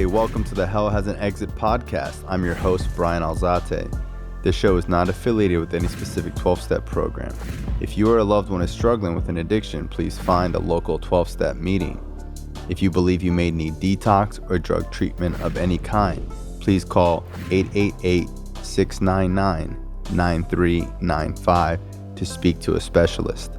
Hey, welcome to the Hell Has an Exit podcast. I'm your host, Brian Alzate. This show is not affiliated with any specific 12-step program. If you or a loved one is struggling with an addiction, please find a local 12-step meeting. If you believe you may need detox or drug treatment of any kind, please call 888-699-9395 to speak to a specialist.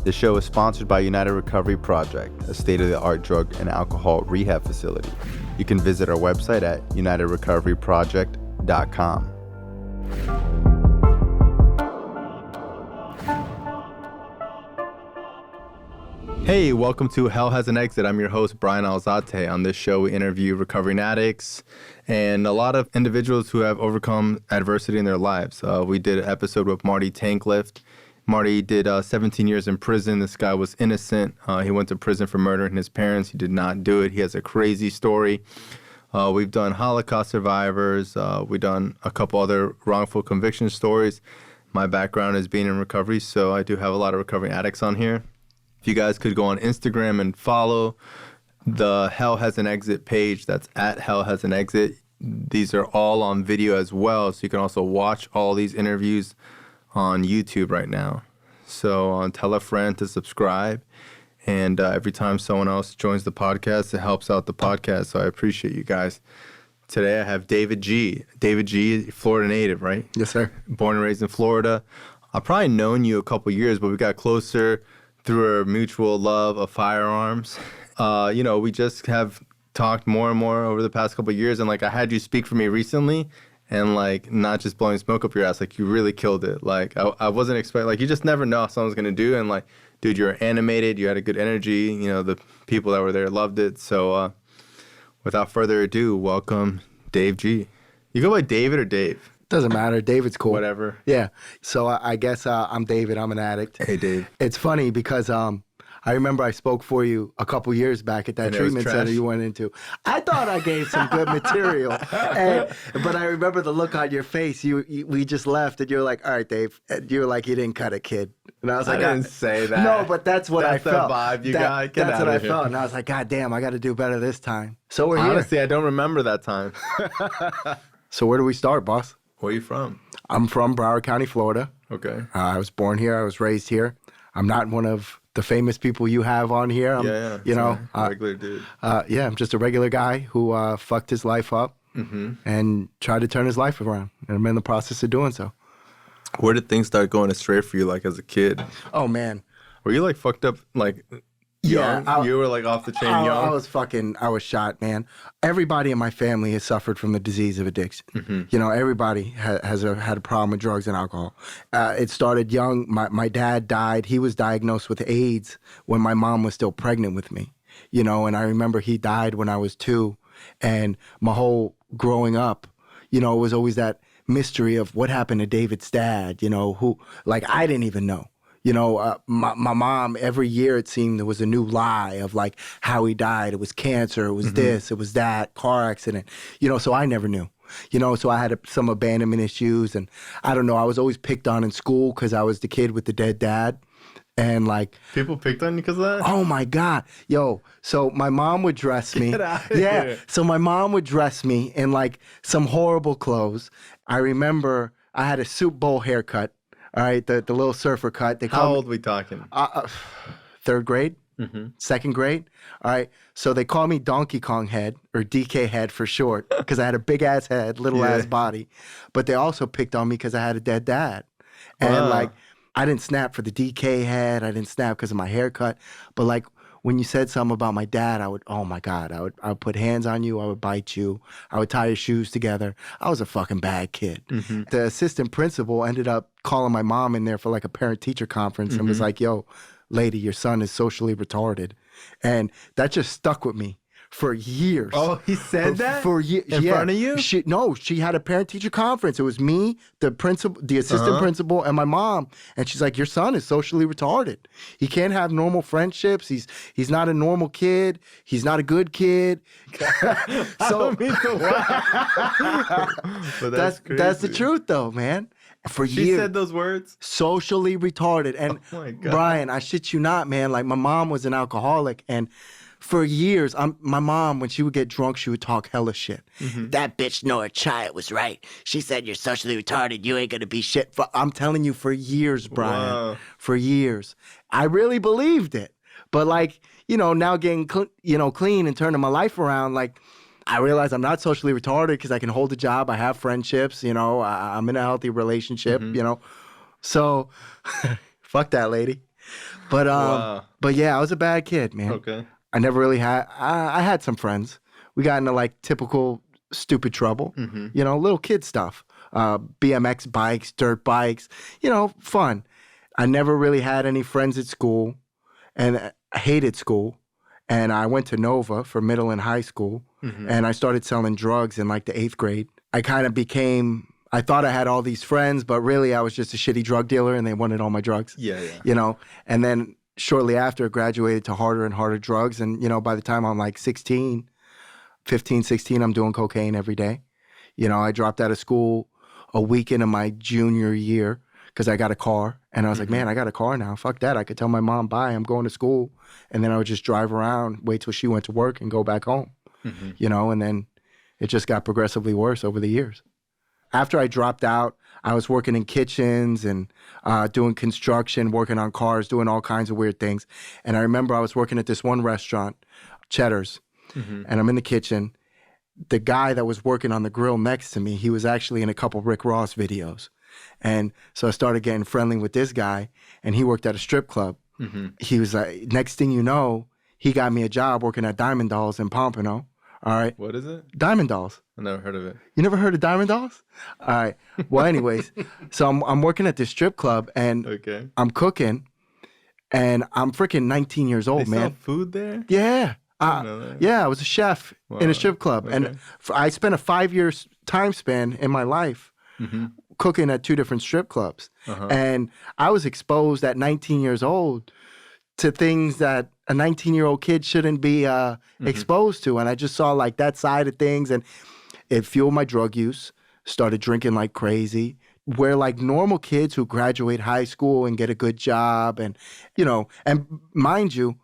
The show is sponsored by United Recovery Project, a state-of-the-art drug and alcohol rehab facility. You can visit our website at unitedrecoveryproject.com. Hey, welcome to Hell Has an Exit. I'm your host, Brian Alzate. On this show, we interview recovering addicts and a lot of individuals who have overcome adversity in their lives. We did an episode with Marty Tanklift. Marty did 17 years in prison. This guy was innocent. He went to prison for murdering his parents. He did not do it. He has a crazy story. We've done Holocaust survivors. We've done a couple other wrongful conviction stories. My background is being in recovery, so I do have a lot of recovering addicts on here. If you guys could go on Instagram and follow the Hell Has an Exit page, that's at Hell Has an Exit. These are all on video as well, so you can also watch all these interviews on YouTube right now. So tell a friend to subscribe. And every time someone else joins the podcast, it helps out the podcast. So I appreciate you guys. Today I have David G. David G, Florida native, right? Yes, sir. Born and raised in Florida. I've probably known you a couple years, but we got closer through our mutual love of firearms. We just have talked more and more over the past couple years. And I had you speak for me recently. And not just blowing smoke up your ass, you really killed it. I wasn't expecting, you just never know what someone's gonna do. And dude, you're animated, you had a good energy. The people that were there loved it. So without further ado, welcome Dave G. You go by David or Dave? Doesn't matter. David's cool. Whatever. Yeah. So I guess I'm David. I'm an addict. Hey, Dave. It's funny because I remember I spoke for you a couple years back at that treatment center you went into. I thought I gave some good material, but I remember the look on your face. We just left, and you were like, "All right, Dave." And you were like, "You didn't cut it, kid." And I was like, I didn't say that. No, but that's what I felt. That's the vibe you got. Get that's out what of I here. felt, and I was like, "God damn, I got to do better this time." So we're here. Honestly, I don't remember that time. So where do we start, boss? Where are you from? I'm from Broward County, Florida. Okay. I was born here. I was raised here. I'm not one of the famous people you have on here. I'm, regular dude. I'm just a regular guy who fucked his life up and tried to turn his life around. And I'm in the process of doing so. Where did things start going astray for you, as a kid? Oh, man. Were you, fucked up, young? Yeah, you were, off the chain young? I was shot, man. Everybody in my family has suffered from the disease of addiction. Mm-hmm. Everybody has had a problem with drugs and alcohol. It started young. My dad died. He was diagnosed with AIDS when my mom was still pregnant with me. And I remember he died when I was 2. And my whole growing up, it was always that mystery of what happened to David's dad, who, I didn't even know. My mom, every year it seemed there was a new lie of how he died. It was cancer, it was this, it was that, car accident, so I never knew. So I had some abandonment issues, and I don't know, I was always picked on in school because I was the kid with the dead dad. And people picked on you because of that? Oh my God. Yo, so my mom would dress me. Get out of here. here. So my mom would dress me in some horrible clothes. I remember I had a soup bowl haircut. All right, the little surfer cut. How old we talking? 3rd grade, 2nd grade. All right, so they call me Donkey Kong head, or DK head for short, because I had a big ass head, little ass body. But they also picked on me because I had a dead dad, and I didn't snap for the DK head. I didn't snap because of my haircut. But when you said something about my dad, I would put hands on you. I would bite you. I would tie your shoes together. I was a fucking bad kid. Mm-hmm. The assistant principal ended up calling my mom in there for a parent-teacher conference and was like, "Yo, lady, your son is socially retarded." And that just stuck with me for years. Oh, he said that? For years. In front of you? She had a parent-teacher conference. It was me, the principal, the assistant principal, and my mom. And she's like, "Your son is socially retarded. He can't have normal friendships. He's not a normal kid. He's not a good kid." I don't mean to laugh. But that's the truth, though, man. For years. She said those words? Socially retarded. And oh my God. Brian, I shit you not, man. My mom was an alcoholic, and For years, my mom, when she would get drunk, she would talk hella shit. That bitch Nora Child was right. She said you're socially retarded. You ain't gonna be shit. I'm telling you, for years, Brian. Wow. For years, I really believed it. But like, now getting clean and turning my life around, like, I realize I'm not socially retarded because I can hold a job. I have friendships. I'm in a healthy relationship. So, fuck that lady. But Wow. but yeah, I was a bad kid, man. Okay. I never really had. I had some friends. We got into like typical stupid trouble. Little kid stuff. BMX bikes, dirt bikes. Fun. I never really had any friends at school, and I hated school. And I went to Nova for middle and high school, and I started selling drugs in like the 8th grade. I kind of I thought I had all these friends, but really I was just a shitty drug dealer and they wanted all my drugs. Yeah, yeah. And then shortly after, I graduated to harder and harder drugs. And, by the time I'm like 15, 16, I'm doing cocaine every day. I dropped out of school a week into my junior year because I got a car. And I was like, man, I got a car now. Fuck that. I could tell my mom, bye, I'm going to school. And then I would just drive around, wait till she went to work and go back home. And then it just got progressively worse over the years. After I dropped out, I was working in kitchens and doing construction, working on cars, doing all kinds of weird things. And I remember I was working at this one restaurant, Cheddar's, and I'm in the kitchen. The guy that was working on the grill next to me, he was actually in a couple Rick Ross videos. And so I started getting friendly with this guy, and he worked at a strip club. He was like, next thing you know, he got me a job working at Diamond Dolls in Pompano. All right. What is it? Diamond Dolls. I never heard of it. You never heard of Diamond Dolls? All right. Well, anyways, so I'm working at this strip club, and I'm cooking, and I'm freaking 19 years old, They man. sell food there? Yeah. I was a chef in a strip club. And I spent a 5-year time span in my life cooking at 2 different strip clubs. And I was exposed at 19 years old to things that a 19-year-old kid shouldn't be exposed to. And I just saw like that side of things, and it fueled my drug use. Started drinking like crazy. Where like normal kids who graduate high school and get a good job, and and mind you,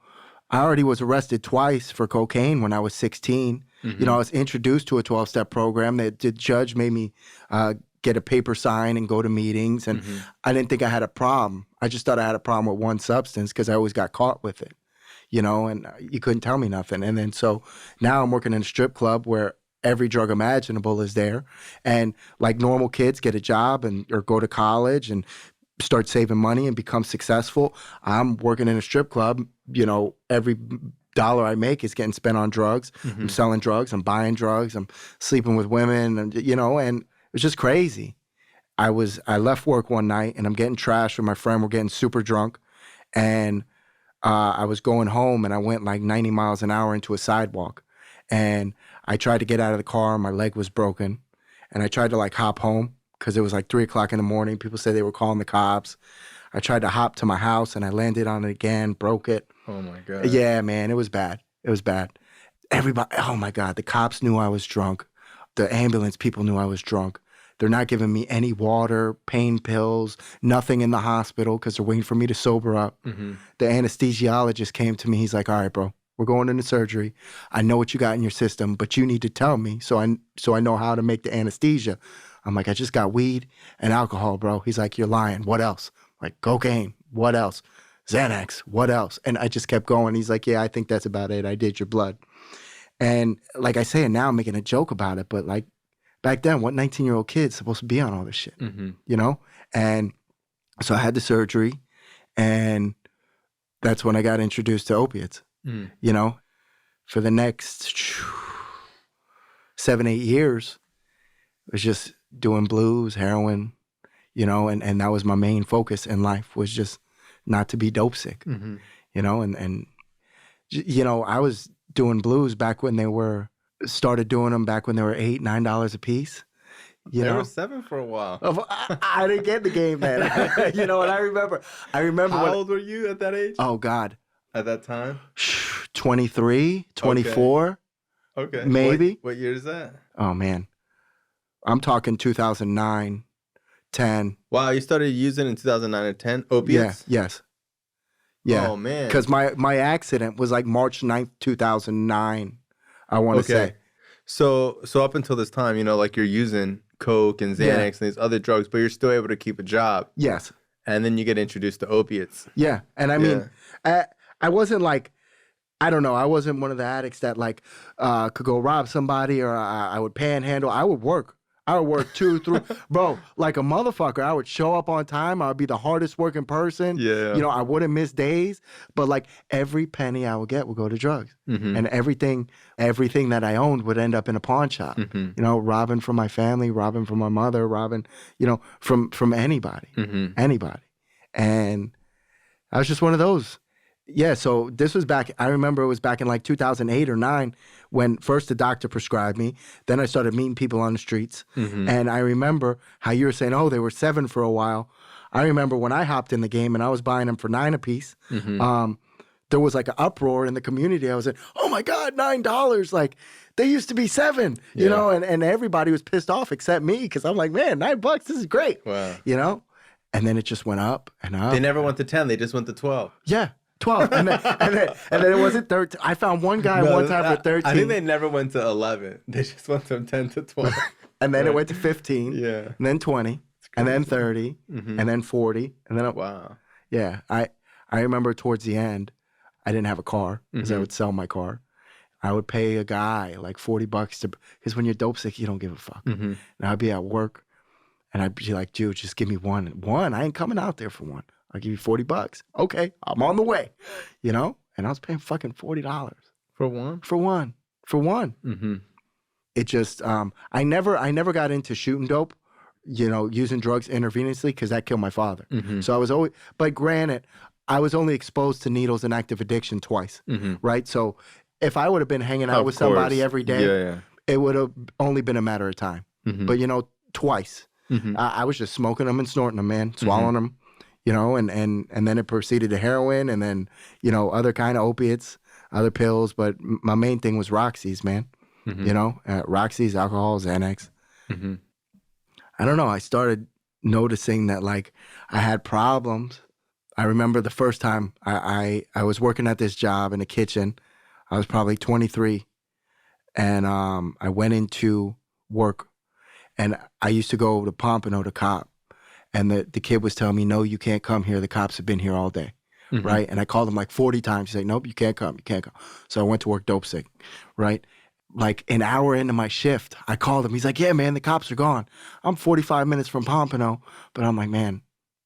I already was arrested twice for cocaine when I was 16. I was introduced to a 12-step program. The judge made me get a paper sign and go to meetings, and I didn't think I had a problem. I just thought I had a problem with one substance because I always got caught with it, and you couldn't tell me nothing. And then so now I'm working in a strip club where every drug imaginable is there, and like normal kids get a job or go to college and start saving money and become successful. I'm working in a strip club. Every dollar I make is getting spent on drugs. I'm selling drugs. I'm buying drugs. I'm sleeping with women, and and it was just crazy. I left work one night and I'm getting trashed with my friend. We're getting super drunk, and I was going home and I went like 90 miles an hour into a sidewalk, and I tried to get out of the car. My leg was broken, and I tried to like hop home because it was like 3 o'clock in the morning. People said they were calling the cops. I tried to hop to my house and I landed on it again, broke it. Oh my God. Yeah, man, it was bad. It was bad. Everybody, oh my God, the cops knew I was drunk. The ambulance people knew I was drunk. They're not giving me any water, pain pills, nothing in the hospital because they're waiting for me to sober up. The anesthesiologist came to me. He's like, all right, bro, we're going into surgery. I know what you got in your system, but you need to tell me so I know how to make the anesthesia. I'm like, I just got weed and alcohol, bro. He's like, you're lying. What else? I'm like, cocaine. What else? Xanax. What else? And I just kept going. He's like, yeah, I think that's about it. I did your blood. And like I say, and now I'm making a joke about it, but like back then, what 19-year-old kid's supposed to be on all this shit, And so I had the surgery, and that's when I got introduced to opiates, For the next 7, 8 years, it was just doing blues, heroin, and that was my main focus in life, was just not to be dope sick, and I was doing blues back when started doing them back when they were $8, $9 a piece. They were $7 for a while. I didn't get the game then. And I remember. How old were you at that age? Oh God. At that time? 23, 24. Okay. Maybe. What year is that? Oh man. I'm talking 2009, 10. Wow, you started using in 2009 and 10 opiates? Yes. Yeah. Oh, man. Because my accident was like March 9th, 2009, I want to say. So up until this time, like you're using Coke and Xanax and these other drugs, but you're still able to keep a job. Yes. And then you get introduced to opiates. Yeah. And I mean, I wasn't like, I don't know, I wasn't one of the addicts that like could go rob somebody or I would panhandle. I would work. I would work 2, 3, bro, like a motherfucker. I would show up on time. I would be the hardest working person. Yeah. I wouldn't miss days, but like every penny I would get would go to drugs. And everything that I owned would end up in a pawn shop. Robbing from my family, robbing from my mother, robbing, from anybody, anybody. And I was just one of those. Yeah, so this was back, I remember it was back in like 2008 or 9 when first the doctor prescribed me. Then I started meeting people on the streets. And I remember how you were saying, oh, they were $7 for a while. I remember when I hopped in the game and I was buying them for $9 a piece. There was like an uproar in the community. I was like, oh my God, $9. Like they used to be $7, you know, and everybody was pissed off except me because I'm like, man, $9, this is great. Wow. And then it just went up and up. They never went to 10, they just went to 12. Yeah. 12 and then it wasn't 13. I found one guy one time for 13. I think they never went to 11. They just went from 10 to 12. And then it went to 15. Yeah. And then 20. And then 30. And then 40. And then wow. Yeah. I remember towards the end, I didn't have a car because I would sell my car. I would pay a guy like $40 because when you're dope sick, you don't give a fuck. And I'd be at work and I'd be like, dude, just give me one. One, I ain't coming out there for one. I'll give you $40. Okay, I'm on the way. And I was paying fucking $40 for one. For one. It just I never got into shooting dope, using drugs intravenously because that killed my father. So I was always, but granted, I was only exposed to needles and active addiction twice, right? So if I would have been hanging out with somebody every day, it would have only been a matter of time. But twice, I was just smoking them and snorting them, man, swallowing them. And then it proceeded to heroin and then, other kind of opiates, other pills. But my main thing was Roxy's, man. Roxy's, alcohol, Xanax. I don't know. I started noticing that, like, I had problems. I remember the first time I was working at this job in the kitchen. I was probably 23. And I went into work. And I used to go to Pompano to cop. And the kid was telling me, no, you can't come here. The cops have been here all day, right? And I called him like 40 times. He's like, nope, you can't come. So I went to work dope sick, right? Like an hour into my shift, I called him. He's like, yeah, man, the cops are gone. I'm 45 minutes from Pompano. But I'm like, man,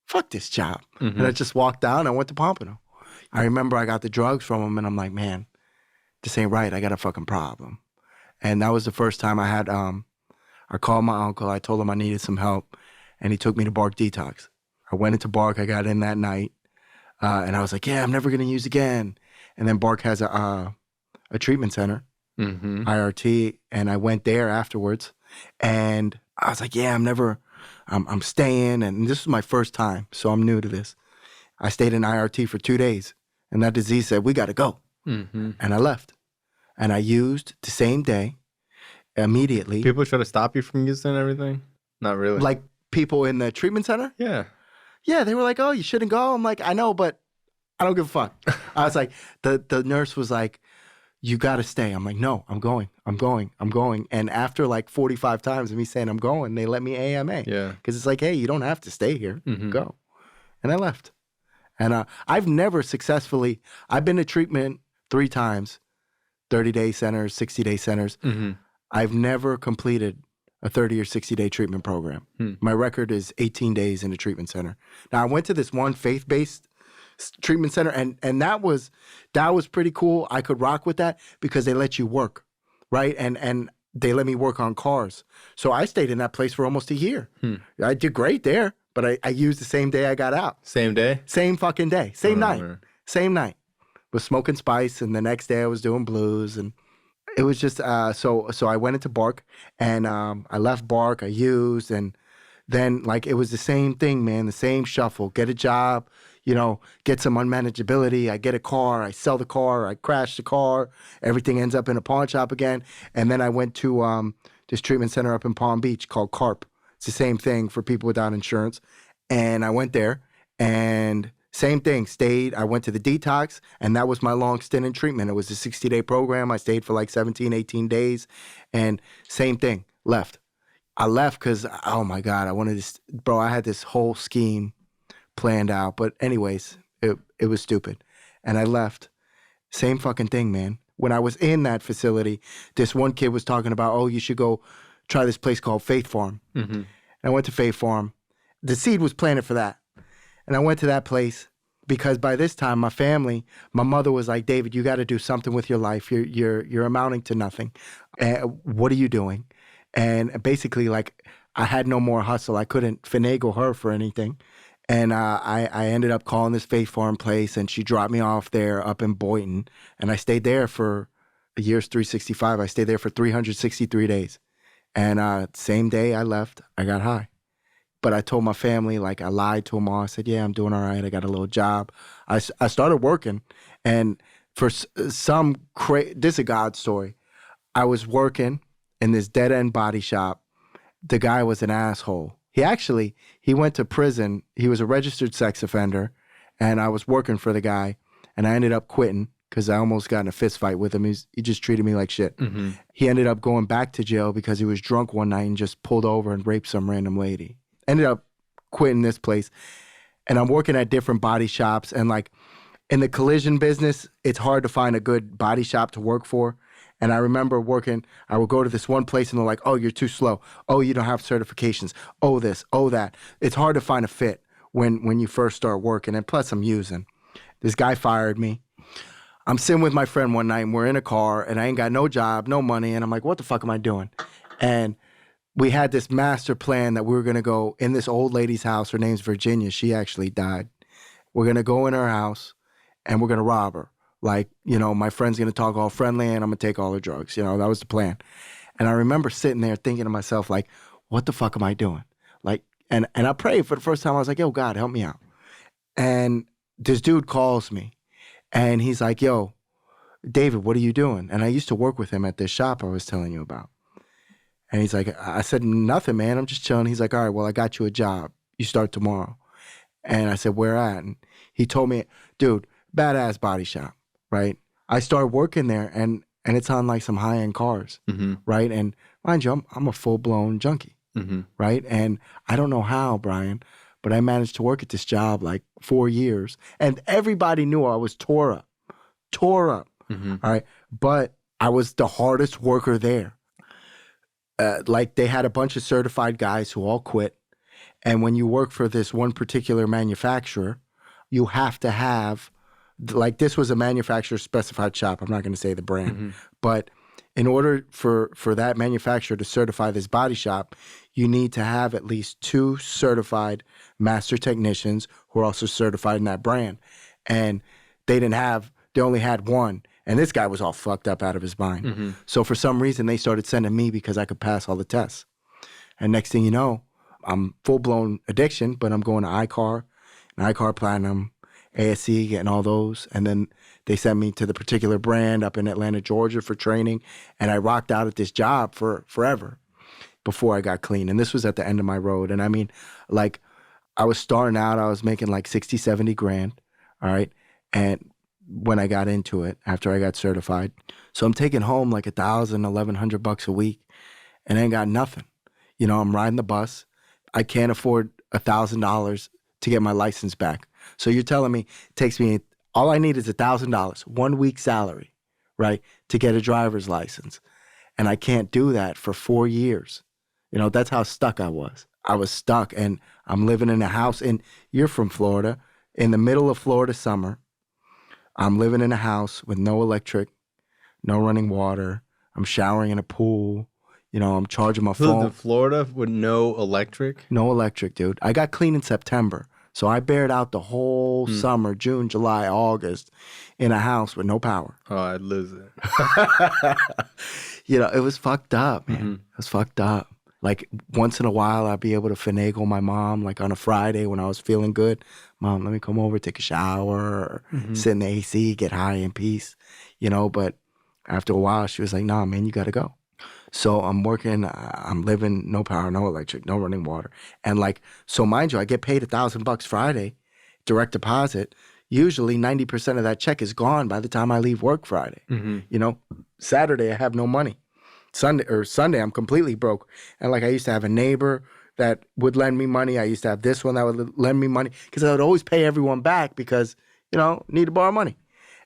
fuck this job. And I just walked down and I went to Pompano. I remember I got the drugs from him and I'm like, man, this ain't right. I got a fucking problem. And that was the first time I had, I called my uncle. I told him I needed some help. And he took me to Bark Detox. I went into Bark. I got in that night. And I was like, yeah, I'm never going to use again. And then Bark has a treatment center, IRT. And I went there afterwards. And I was like, yeah, I'm staying. And this was my first time. So I'm new to this. I stayed in IRT for 2 days. And that disease said, we got to go. And I left. And I used the same day immediately. People try to stop you from using everything? Not really. Like, people in the treatment center? Yeah, they were like, oh, you shouldn't go. I'm like, I know, but I don't give a fuck. I was like, the nurse was like, you got to stay. I'm like, no, I'm going. And after like 45 times of me saying I'm going, they let me AMA. Yeah. Because it's like, hey, you don't have to stay here. Go. And I left. And I've never successfully, I've been to treatment 3 times, 30-day centers, 60-day centers. I've never completed a 30 or 60-day treatment program. My record is 18 days in a treatment center. Now, I went to this one faith-based treatment center, and that was pretty cool. I could rock with that because they let you work, right? And they let me work on cars. So I stayed in that place for almost a year. I did great there, but I used the same day I got out. Same day? Same fucking day. Same night. Same night. Was smoking spice, and the next day I was doing blues, and it was just, so I went into Bark, and I left Bark, I used, and then, like, it was the same thing, man, the same shuffle. Get a job, get some unmanageability. I get a car, I sell the car, I crash the car, everything ends up in a pawn shop again. And then I went to this treatment center up in Palm Beach called CARP. It's the same thing for people without insurance. And I went there, and Same thing. Stayed. I went to the detox, and that was my long stint in treatment. It was a 60-day program. I stayed for like 17, 18 days, and same thing. Left. I left because, oh my God, I wanted this, bro. I had this whole scheme planned out, but anyways, it was stupid, and I left. Same fucking thing, man. When I was in that facility, this one kid was talking about, oh, you should go try this place called Faith Farm. And I went to Faith Farm. The seed was planted for that. And I went to that place because by this time, my family, my mother was like, David, you got to do something with your life. You're amounting to nothing. What are you doing? And basically, like, I had no more hustle. I couldn't finagle her for anything. And I ended up calling this Faith Farm place, and she dropped me off there up in Boynton. And I stayed there for a year's 365. I stayed there for 363 days. And same day I left, I got high. But I told my family, like, I lied to them all. I said, yeah, I'm doing all right. I got a little job. I started working. And for some, this is a God story. I was working in this dead-end body shop. The guy was an asshole. He went to prison. He was a registered sex offender. And I was working for the guy. And I ended up quitting because I almost got in a fist fight with him. He just treated me like shit. He ended up going back to jail because he was drunk one night and just pulled over and raped some random lady. Ended up quitting this place, and I'm working at different body shops. And like in the collision business, it's hard to find a good body shop to work for. And I remember I would go to this one place and they're like, oh, you're too slow. Oh, you don't have certifications. Oh, this, oh, that. It's hard to find a fit when you first start working. And plus I'm using. This guy fired me. I'm sitting with my friend one night and we're in a car and I ain't got no job, no money. And I'm like, what the fuck am I doing? And we had this master plan that we were going to go in this old lady's house. Her name's Virginia. She actually died. We're going to go in her house and we're going to rob her. Like, my friend's going to talk all friendly and I'm going to take all her drugs. That was the plan. And I remember sitting there thinking to myself, like, what the fuck am I doing? Like, and I prayed for the first time. I was like, yo, God, help me out. And this dude calls me and he's like, yo, David, what are you doing? And I used to work with him at this shop I was telling you about. And he's like, I said, nothing, man. I'm just chilling. He's like, all right, well, I got you a job. You start tomorrow. And I said, where at? And he told me, dude, badass body shop, right? I started working there and it's on like some high-end cars, right? And mind you, I'm a full-blown junkie, right? And I don't know how, Brian, but I managed to work at this job like 4 years. And everybody knew I was tore up, all right? But I was the hardest worker there. Like they had a bunch of certified guys who all quit. And when you work for this one particular manufacturer, you have to have, like this was a manufacturer specified shop. I'm not going to say the brand. But in order for that manufacturer to certify this body shop, you need to have at least 2 certified master technicians who are also certified in that brand. And they only had one. And this guy was all fucked up out of his mind. So for some reason, they started sending me because I could pass all the tests. And next thing you know, I'm full-blown addiction, but I'm going to iCar, and iCar Platinum, ASC, getting all those. And then they sent me to the particular brand up in Atlanta, Georgia for training. And I rocked out at this job for forever before I got clean. And this was at the end of my road. And I mean, like, I was starting out, I was making like 60, 70 grand, all right? And when I got into it, after I got certified. So I'm taking home like $1,000, $1,100 a week, and I ain't got nothing. I'm riding the bus. I can't afford $1,000 to get my license back. So you're telling me it takes me, all I need is $1,000, 1 week's salary, right, to get a driver's license. And I can't do that for 4 years. That's how stuck I was. I was stuck, and I'm living in a house, and you're from Florida, in the middle of Florida summer. I'm living in a house with no electric, no running water. I'm showering in a pool. I'm charging my phone. In Florida with no electric? No electric, dude. I got clean in September. So I bared out the whole summer, June, July, August, in a house with no power. Oh, I'd lose it. It was fucked up, man. It was fucked up. Like once in a while, I'd be able to finagle my mom, like on a Friday when I was feeling good. Mom, let me come over, take a shower, or sit in the AC, get high in peace, But after a while, she was like, nah, man, you got to go. So I'm working, I'm living, no power, no electric, no running water. And like, so mind you, I get paid $1,000 Friday, direct deposit, usually 90% of that check is gone by the time I leave work Friday. You know, Saturday I have no money. Sunday I'm completely broke. And like I used to have a neighbor that would lend me money. I used to have this one that would lend me money because I would always pay everyone back because, you know, need to borrow money.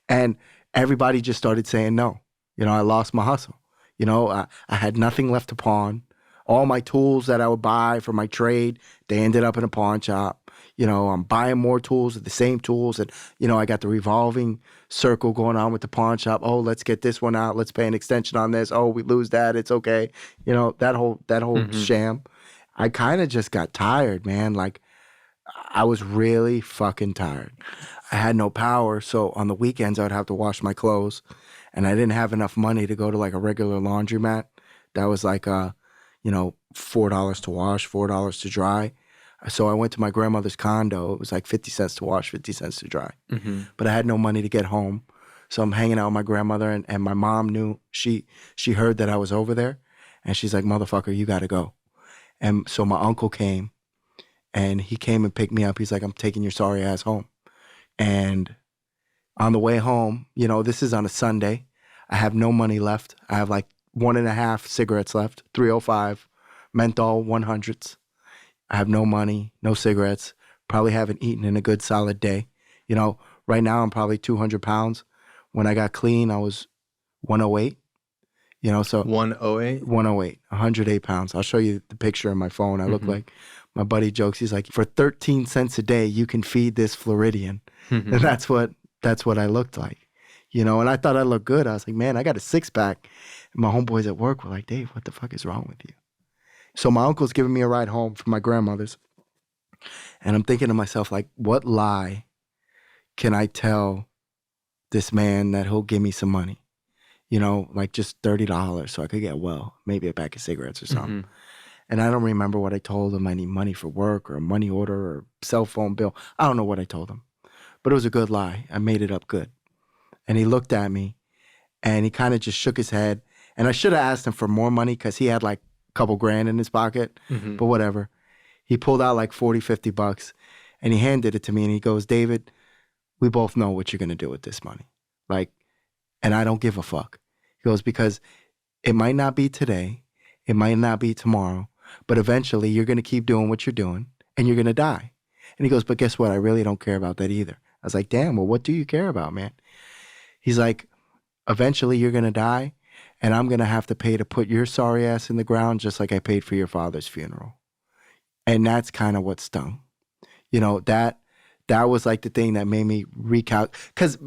And everybody just started saying no. You know, I lost my hustle. You know, I had nothing left to pawn. All my tools that I would buy for my trade, they ended up in a pawn shop. You know, I'm buying more tools, the same tools. And, you know, I got the revolving circle going on with the pawn shop. Oh, let's get this one out. Let's pay an extension on this. Oh, we lose that. It's okay. You know, that whole sham. I kind of just got tired, man. Like, I was really fucking tired. I had no power. So on the weekends, I would have to wash my clothes. And I didn't have enough money to go to like a regular laundromat. That was like, you know, $4 to wash, $4 to dry. So I went to my grandmother's condo. It was like 50 cents to wash, 50 cents to dry. But I had no money to get home. So I'm hanging out with my grandmother, and my mom knew, she heard that I was over there. And she's like, motherfucker, you got to go. And so my uncle came, and he came and picked me up. He's like, I'm taking your sorry ass home. And on the way home, you know, this is on a Sunday. I have no money left. I have like 1.5 cigarettes left, 305, menthol 100s. I have no money, no cigarettes, probably haven't eaten in a good solid day. You know, right now I'm probably 200 pounds. When I got clean, I was 108. You know, so 108? 108, 108 pounds. I'll show you the picture on my phone. I look like, my buddy jokes, he's like, for 13 cents a day, you can feed this Floridian. And that's what I looked like. You know, and I thought I looked good. I was like, man, I got a six-pack. And my homeboys at work were like, Dave, what the fuck is wrong with you? So my uncle's giving me a ride home from my grandmother's. And I'm thinking to myself, like, what lie can I tell this man that he'll give me some money? You know, like just $30 so I could get, well, maybe a pack of cigarettes or something. And I don't remember what I told him. I need money for work or a money order or cell phone bill. I don't know what I told him. But it was a good lie. I made it up good. And he looked at me and he kind of just shook his head. And I should have asked him for more money because he had like a couple grand in his pocket. But whatever. He pulled out like 40, 50 bucks and he handed it to me and he goes, David, we both know what you're going to do with this money. Like, and I don't give a fuck. He goes, because it might not be today. It might not be tomorrow. But eventually you're going to keep doing what you're doing and you're going to die. And he goes, but guess what? I really don't care about that either. I was like, damn, well, what do you care about, man? He's like, eventually you're going to die and I'm going to have to pay to put your sorry ass in the ground just like I paid for your father's funeral. And that's kind of what stung. You know, that was like the thing that made me recalculate. Because,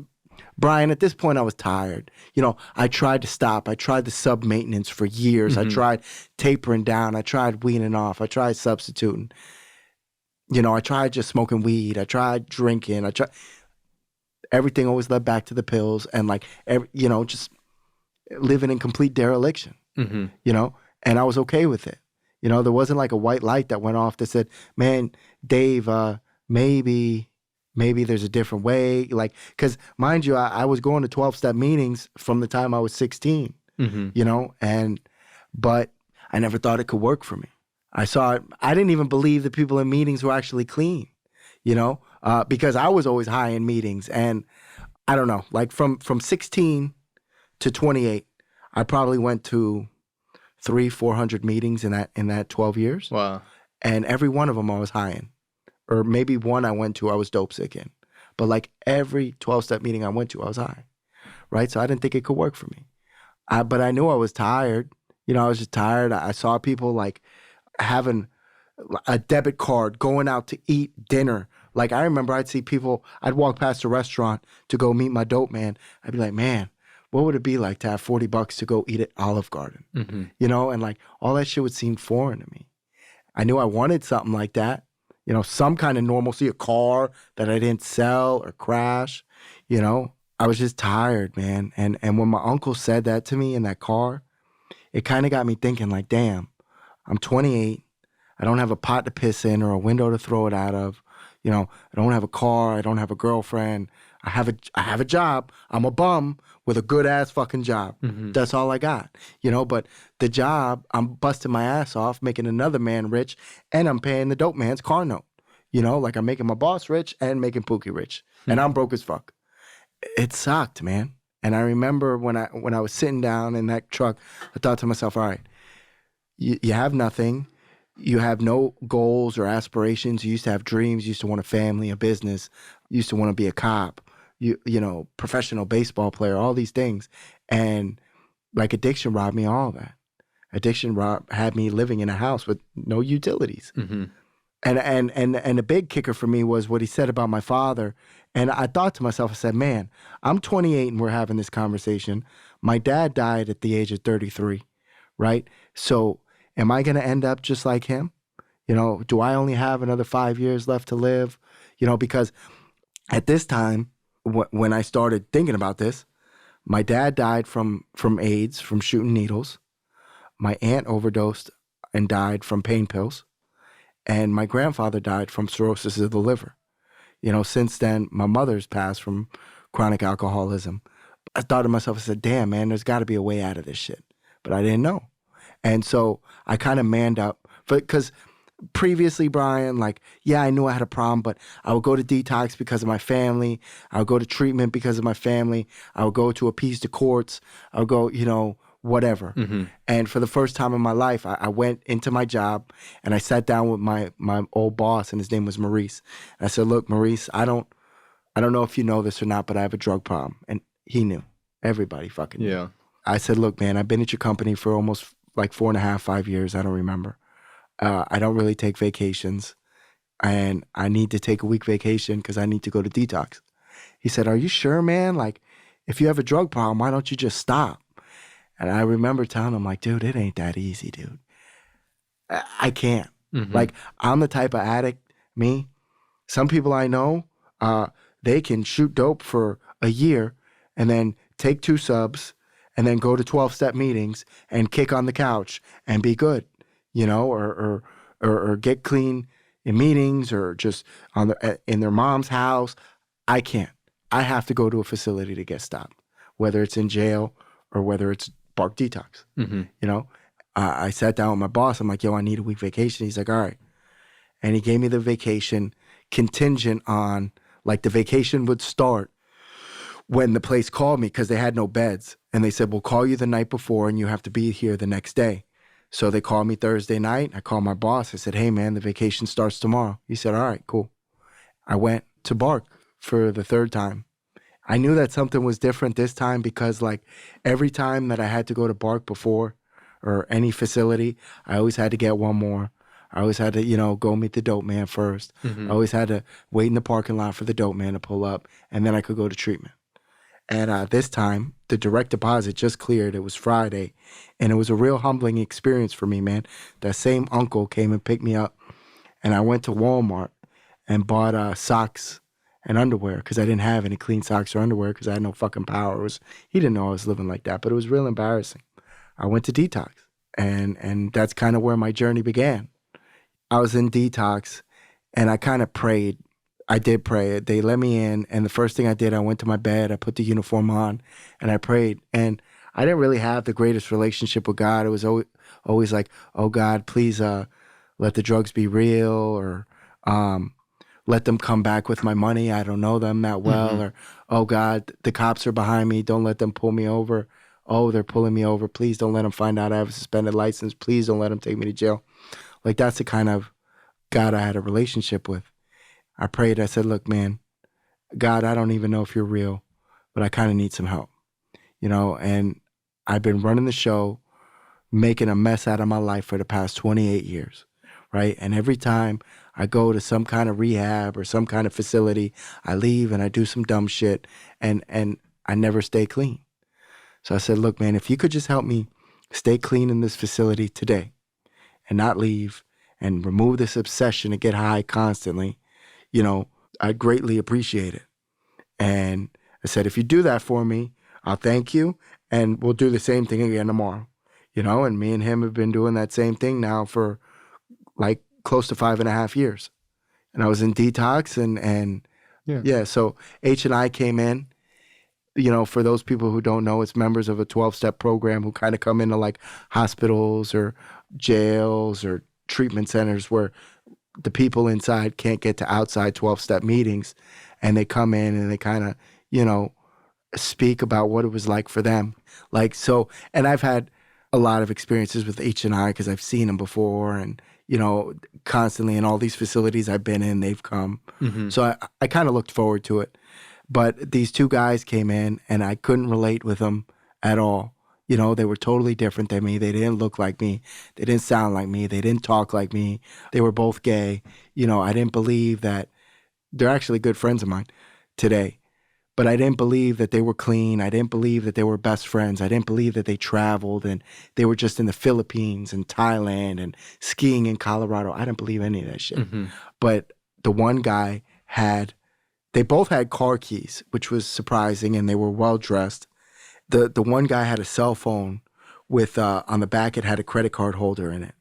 Brian, at this point I was tired. You know, I tried to stop. I tried the sub-maintenance for years. I tried tapering down. I tried weaning off. I tried substituting. You know, I tried just smoking weed. I tried drinking. Everything always led back to the pills and like, you know, just living in complete dereliction, you know, and I was okay with it. You know, there wasn't like a white light that went off that said, man, Dave, maybe there's a different way. Like, cause mind you, I was going to 12-step meetings from the time I was 16, you know, but I never thought it could work for me. I saw it. I didn't even believe the people in meetings were actually clean, you know, because I was always high in meetings. And I don't know, like from 16 to 28, I probably went to 300-400 meetings in that 12 years. Wow. And every one of them I was high in. Or maybe one I went to I was dope sick in. But like every 12-step meeting I went to, I was high, right? So I didn't think it could work for me. But I knew I was tired. You know, I was just tired. I saw people like having a debit card, going out to eat dinner. Like I remember I'd see people, I'd walk past a restaurant to go meet my dope man. I'd be like, man, what would it be like to have $40 to go eat at Olive Garden? You know, and like all that shit would seem foreign to me. I knew I wanted something like that. You know, some kind of normalcy, a car that I didn't sell or crash, you know. I was just tired, man. And when my uncle said that to me in that car, it kind of got me thinking like, damn, I'm 28. I don't have a pot to piss in or a window to throw it out of. You know, I don't have a car. I don't have a girlfriend. I have a job. I'm a bum with a good ass fucking job. That's all I got. You know, but the job, I'm busting my ass off, making another man rich, and I'm paying the dope man's car note. You know, like I'm making my boss rich and making Pookie rich. And I'm broke as fuck. It sucked, man. And I remember when I was sitting down in that truck, I thought to myself, all right, you have nothing. You have no goals or aspirations. You used to have dreams. You used to want a family, a business. You used to want to be a cop, you know, professional baseball player, all these things. And like addiction robbed me of all that. Had me living in a house with no utilities. Mm-hmm. And the big kicker for me was what he said about my father. And I thought to myself, I said, man, I'm 28 and we're having this conversation. My dad died at the age of 33, right? So am I going to end up just like him? You know, do I only have another 5 years left to live? You know, because at this time, when I started thinking about this, my dad died from AIDS, from shooting needles. My aunt overdosed and died from pain pills. And my grandfather died from cirrhosis of the liver. You know, since then, my mother's passed from chronic alcoholism. I thought to myself, I said, damn, man, there's got to be a way out of this shit. But I didn't know. And so I kind of manned up. Because previously, Brian, like, yeah, I knew I had a problem, but I would go to detox because of my family. I would go to treatment because of my family. I would go to appease the courts. I would go, you know, whatever. Mm-hmm. And for the first time in my life, I went into my job and I sat down with my old boss, and his name was Maurice. And I said, look, Maurice, I don't know if you know this or not, but I have a drug problem. And he knew. Everybody fucking knew. Yeah. I said, look, man, I've been at your company for almost like 4.5, 5 years. I don't remember. I don't really take vacations. And I need to take a week vacation because I need to go to detox. He said, are you sure, man? Like, if you have a drug problem, why don't you just stop? And I remember telling him, like, dude, it ain't that easy, dude. I can't. Mm-hmm. Like, I'm the type of addict, me. Some people I know, they can shoot dope for a year and then take 2 subs and then go to 12-step meetings and kick on the couch and be good, you know, or get clean in meetings or just in their mom's house. I can't. I have to go to a facility to get stopped, whether it's in jail or whether it's Bark Detox. Mm-hmm. You know, I sat down with my boss. I'm like, yo, I need a week vacation. He's like, all right. And he gave me the vacation contingent on, like, the vacation would start when the place called me because they had no beds. And they said, we'll call you the night before and you have to be here the next day. So they called me Thursday night. I called my boss. I said, hey, man, the vacation starts tomorrow. He said, all right, cool. I went to Bark for the 3rd time. I knew that something was different this time because, like, every time that I had to go to Bark before or any facility, I always had to get one more. I always had to, you know, go meet the dope man first. Mm-hmm. I always had to wait in the parking lot for the dope man to pull up, and then I could go to treatment. And this time, the direct deposit just cleared. It was Friday, and it was a real humbling experience for me, man. That same uncle came and picked me up, and I went to Walmart and bought socks and underwear because I didn't have any clean socks or underwear because I had no fucking power. He didn't know I was living like that, but it was real embarrassing. I went to detox, and that's kind of where my journey began. I was in detox, and I kind of prayed. I did pray. They let me in, and the first thing I did, I went to my bed, I put the uniform on, and I prayed. And I didn't really have the greatest relationship with God. It was always like, oh, God, please let the drugs be real, or let them come back with my money. I don't know them that well. Mm-hmm. Or, oh, God, the cops are behind me. Don't let them pull me over. Oh, they're pulling me over. Please don't let them find out I have a suspended license. Please don't let them take me to jail. Like, that's the kind of God I had a relationship with. I prayed. I said, look, man, God, I don't even know if you're real, but I kind of need some help, you know? And I've been running the show, making a mess out of my life for the past 28 years, right? And every time I go to some kind of rehab or some kind of facility, I leave and I do some dumb shit, and I never stay clean. So I said, look, man, if you could just help me stay clean in this facility today and not leave and remove this obsession to get high constantly, you know, I'd greatly appreciate it. And I said, if you do that for me, I'll thank you, and we'll do the same thing again tomorrow. You know, and me and him have been doing that same thing now for like close to 5.5 years. And I was in detox, and yeah, so H and I came in. You know, for those people who don't know, it's members of a 12-step program who kind of come into like hospitals or jails or treatment centers where the people inside can't get to outside 12-step meetings, and they come in and they kind of, you know, speak about what it was like for them. Like, so, and I've had a lot of experiences with H&I because I've seen them before, and, you know, constantly in all these facilities I've been in, they've come. So I kind of looked forward to it. But these two guys came in and I couldn't relate with them at all. You know, they were totally different than me. They didn't look like me. They didn't sound like me. They didn't talk like me. They were both gay. You know, I didn't believe that. They're actually good friends of mine today. But I didn't believe that they were clean. I didn't believe that they were best friends. I didn't believe that they traveled and they were just in the Philippines and Thailand and skiing in Colorado. I didn't believe any of that shit. But the one guy they both had car keys, which was surprising, and they were well dressed. The one guy had a cell phone with on the back it had a credit card holder in it.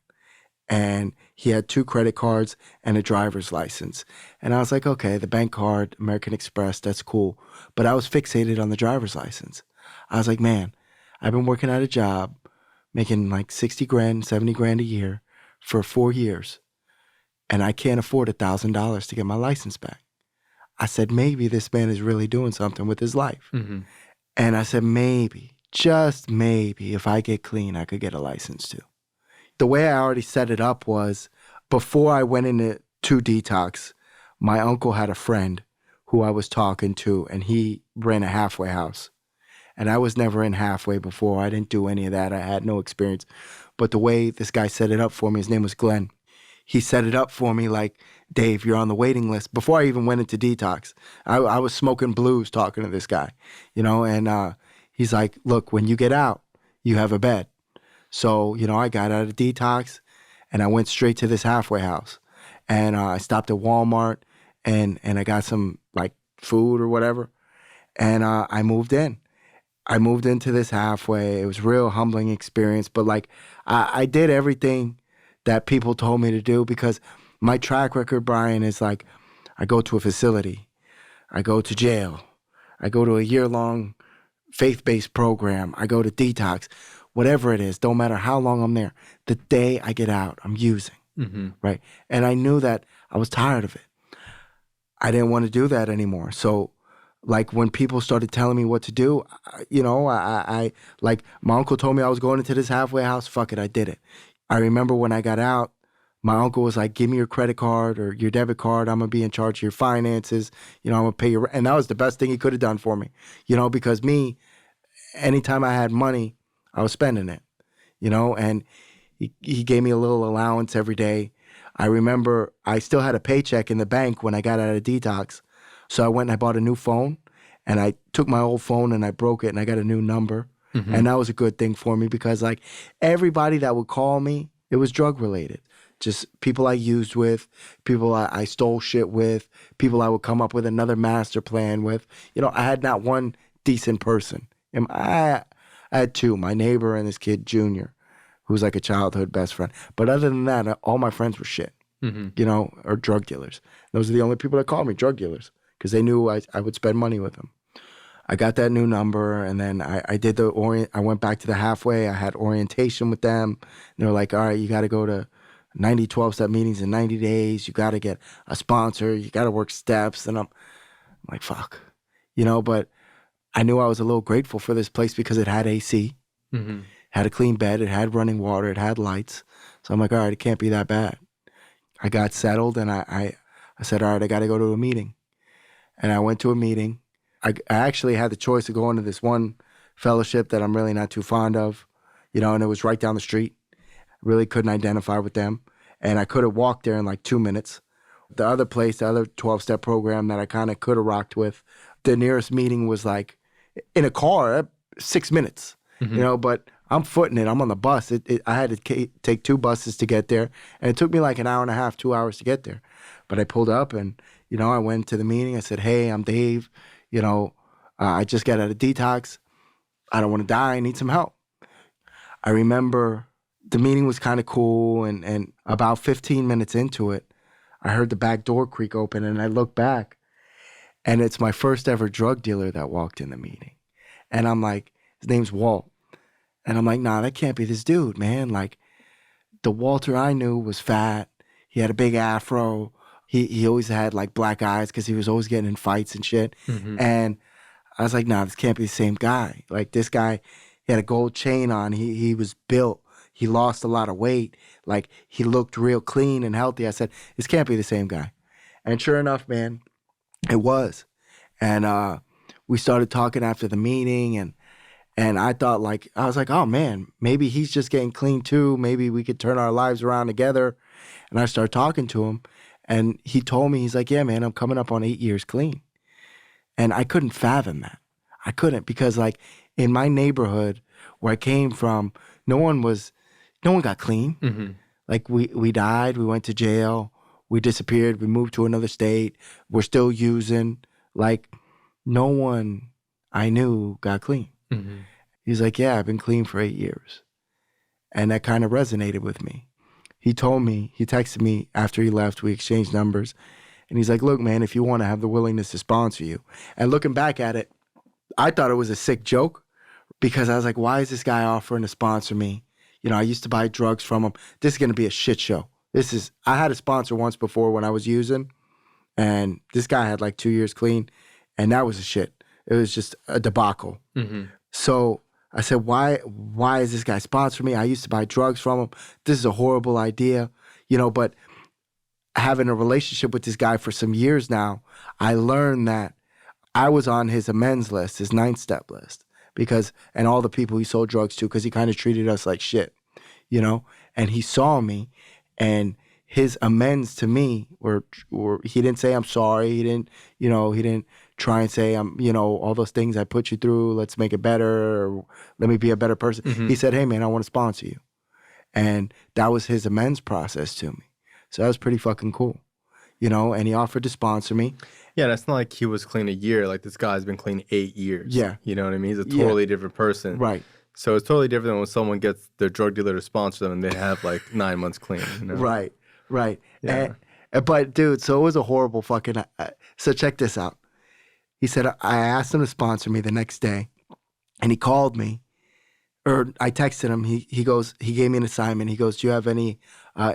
And he had 2 credit cards and a driver's license. And I was like, okay, the bank card, American Express, that's cool. But I was fixated on the driver's license. I was like, man, I've been working at a job making like 60 grand, 70 grand a year for 4 years. And I can't afford $1,000 to get my license back. I said, maybe this man is really doing something with his life. And I said, maybe, just maybe, if I get clean, I could get a license too. The way I already set it up was before I went into detox, my uncle had a friend who I was talking to, and he ran a halfway house. And I was never in halfway before. I didn't do any of that. I had no experience. But the way this guy set it up for me, his name was Glenn. He set it up for me like, Dave, you're on the waiting list. Before I even went into detox, I was smoking blues talking to this guy, you know, and he's like, look, when you get out, you have a bed. So, you know, I got out of detox and I went straight to this halfway house, and I stopped at Walmart and I got some like food or whatever. And I moved in. I moved into this halfway. It was a real humbling experience, but like I did everything that people told me to do, because my track record, Brian, is like, I go to a facility, I go to jail, I go to a year-long faith-based program, I go to detox, whatever it is, don't matter how long I'm there. The day I get out, I'm using, right? And I knew that I was tired of it. I didn't want to do that anymore. So, like, when people started telling me what to do, you know, I like, my uncle told me I was going into this halfway house. Fuck it, I did it. I remember when I got out, my uncle was like, give me your credit card or your debit card. I'm going to be in charge of your finances. You know, I'm going to pay your rent. And that was the best thing he could have done for me, you know, because me, anytime I had money, I was spending it, you know, and he gave me a little allowance every day. I remember I still had a paycheck in the bank when I got out of detox. So I went and I bought a new phone, and I took my old phone and I broke it and I got a new number. And that was a good thing for me, because like everybody that would call me, it was drug related. Just people I used with, people I stole shit with, people I would come up with another master plan with. You know, I had not one decent person. And I had 2, my neighbor and this kid, Junior, who's like a childhood best friend. But other than that, all my friends were shit, you know, or drug dealers. Those are the only people that called me drug dealers, because they knew I would spend money with them. I got that new number, and then I did I went back to the halfway. I had orientation with them. And they were like, all right, you got to go to 90 12-step meetings in 90 days. You got to get a sponsor. You got to work steps. And I'm like, fuck, you know, but I knew I was a little grateful for this place because it had AC, had a clean bed, it had running water, it had lights. So I'm like, all right, it can't be that bad. I got settled, and I said, all right, I got to go to a meeting. And I went to a meeting. I actually had the choice of going to this one fellowship that I'm really not too fond of, you know, and it was right down the street. Really couldn't identify with them. And I could have walked there in like 2 minutes. The other place, the other 12-step program that I kind of could have rocked with, the nearest meeting was like in a car, 6 minutes, you know, but I'm footing it. I'm on the bus. I had to take 2 buses to get there. And it took me like an hour and a half, 2 hours to get there. But I pulled up and, you know, I went to the meeting. I said, hey, I'm Dave. You know, I just got out of detox. I don't want to die. I need some help. I remember the meeting was kind of cool. And about 15 minutes into it, I heard the back door creak open, and I looked back, and it's my first ever drug dealer that walked in the meeting. And I'm like, his name's Walt. And I'm like, nah, that can't be this dude, man. Like, the Walter I knew was fat. He had a big afro. He always had like black eyes because he was always getting in fights and shit. And I was like, nah, this can't be the same guy. Like this guy, he had a gold chain on. He was built. He lost a lot of weight. Like he looked real clean and healthy. I said, this can't be the same guy. And sure enough, man, it was. And we started talking after the meeting, and I thought like, I was like, oh man, maybe he's just getting clean too. Maybe we could turn our lives around together. And I started talking to him, and he told me, he's like, yeah, man, I'm coming up on 8 years clean. And I couldn't fathom that. I couldn't, because like in my neighborhood where I came from, no one got clean. Like we died, we went to jail, we disappeared, we moved to another state, we're still using. Like no one I knew got clean. He's like, yeah, I've been clean for 8 years. And that kind of resonated with me. He told me, he texted me after he left, we exchanged numbers. And he's like, look, man, if you want to have the willingness to sponsor you. And looking back at it, I thought it was a sick joke because I was like, why is this guy offering to sponsor me? You know, I used to buy drugs from him. This is going to be a shit show. I had a sponsor once before when I was using, and this guy had like 2 years clean, and that was a shit. It was just a debacle. So I said, why is this guy sponsoring me? I used to buy drugs from him. This is a horrible idea, you know, but having a relationship with this guy for some years now, I learned that I was on his amends list, his 9-step list, and all the people he sold drugs to, because he kind of treated us like shit, you know? And he saw me, and his amends to me were he didn't say I'm sorry. He didn't try and say all those things I put you through, let's make it better, or let me be a better person. He said, hey man, I want to sponsor you. And that was his amends process to me. So that was pretty fucking cool, you know, and he offered to sponsor me. Yeah, that's not like he was clean a year. Like this guy's been clean 8 years. Yeah. You know what I mean? He's a totally different person. Right. So it's totally different than when someone gets their drug dealer to sponsor them and they have like 9 months clean. You know? Right. Yeah. But dude, so it was a horrible fucking, so check this out. He said, I asked him to sponsor me the next day, and he called me, or I texted him. He gave me an assignment. He goes, do you have any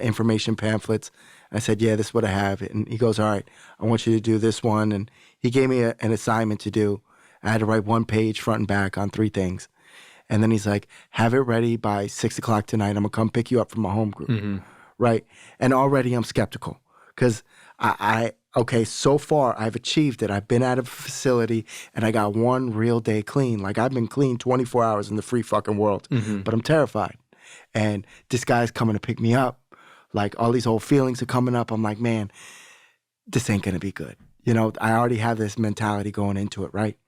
information pamphlets? I said, yeah, this is what I have. And he goes, all right, I want you to do this one. And he gave me an assignment to do. I had to write 1 page front and back on 3 things. And then he's like, have it ready by 6 o'clock tonight. I'm going to come pick you up from my home group. Right. And already I'm skeptical because okay, so far I've achieved it. I've been out of a facility and I got 1 real day clean. Like I've been clean 24 hours in the free fucking world, but I'm terrified. And this guy's coming to pick me up. Like all these old feelings are coming up. I'm like, man, this ain't going to be good. You know, I already have this mentality going into it. Right.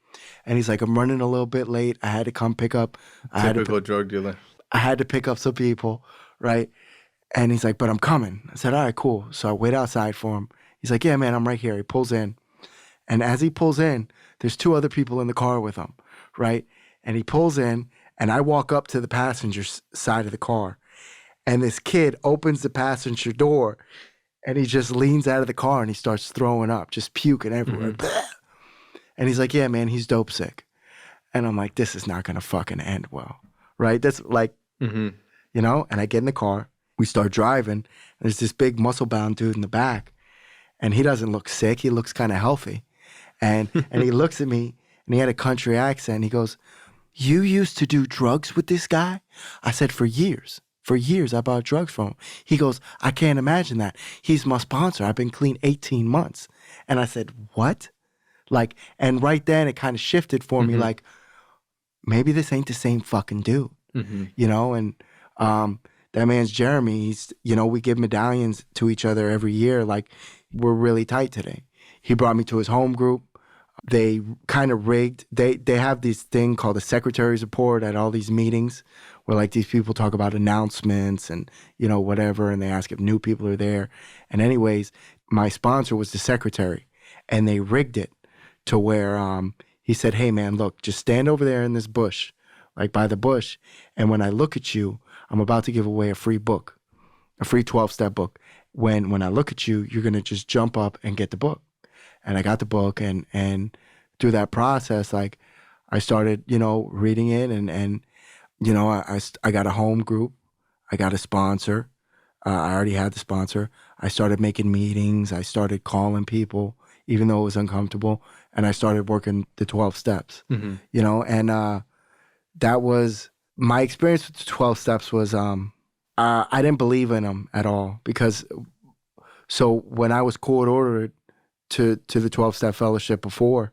And he's like, I'm running a little bit late. I had to come pick up. Typical drug dealer. I had to pick up some people. Right. And he's like, but I'm coming. I said, all right, cool. So I wait outside for him. He's like, yeah, man, I'm right here. He pulls in. And as he pulls in, there's 2 other people in the car with him, right? And he pulls in, and I walk up to the passenger side of the car. And this kid opens the passenger door, and he just leans out of the car, and he starts throwing up, just puking everywhere. And he's like, yeah, man, he's dope sick. And I'm like, this is not going to fucking end well, right? That's like, you know? And I get in the car. We start driving. And there's this big muscle-bound dude in the back. And he doesn't look sick. He looks kind of healthy. And he looks at me, and he had a country accent. He goes, you used to do drugs with this guy? I said, for years. For years, I bought drugs from him. He goes, I can't imagine that. He's my sponsor. I've been clean 18 months. And I said, what? Like, and right then it kind of shifted for me, like, maybe this ain't the same fucking dude, you know? And that man's Jeremy. He's, you know, we give medallions to each other every year. Like, we're really tight today. He brought me to his home group. They kind of rigged. They have this thing called a secretary's report at all these meetings where like these people talk about announcements and, you know, whatever. And they ask if new people are there. And anyways, my sponsor was the secretary, and they rigged it to where he said, hey man, look, just stand over there in this bush, like by the bush. And when I look at you, I'm about to give away a free book, a free 12-step book. When I look at you, you're going to just jump up and get the book. And I got the book, and through that process, like I started, you know, reading it, and you know, I got a home group. I got a sponsor. I already had the sponsor. I started making meetings. I started calling people, even though it was uncomfortable. And I started working the 12 steps, you know, and that was my experience with the 12 steps was I didn't believe in them at all because so when I was court ordered to the 12-step fellowship before,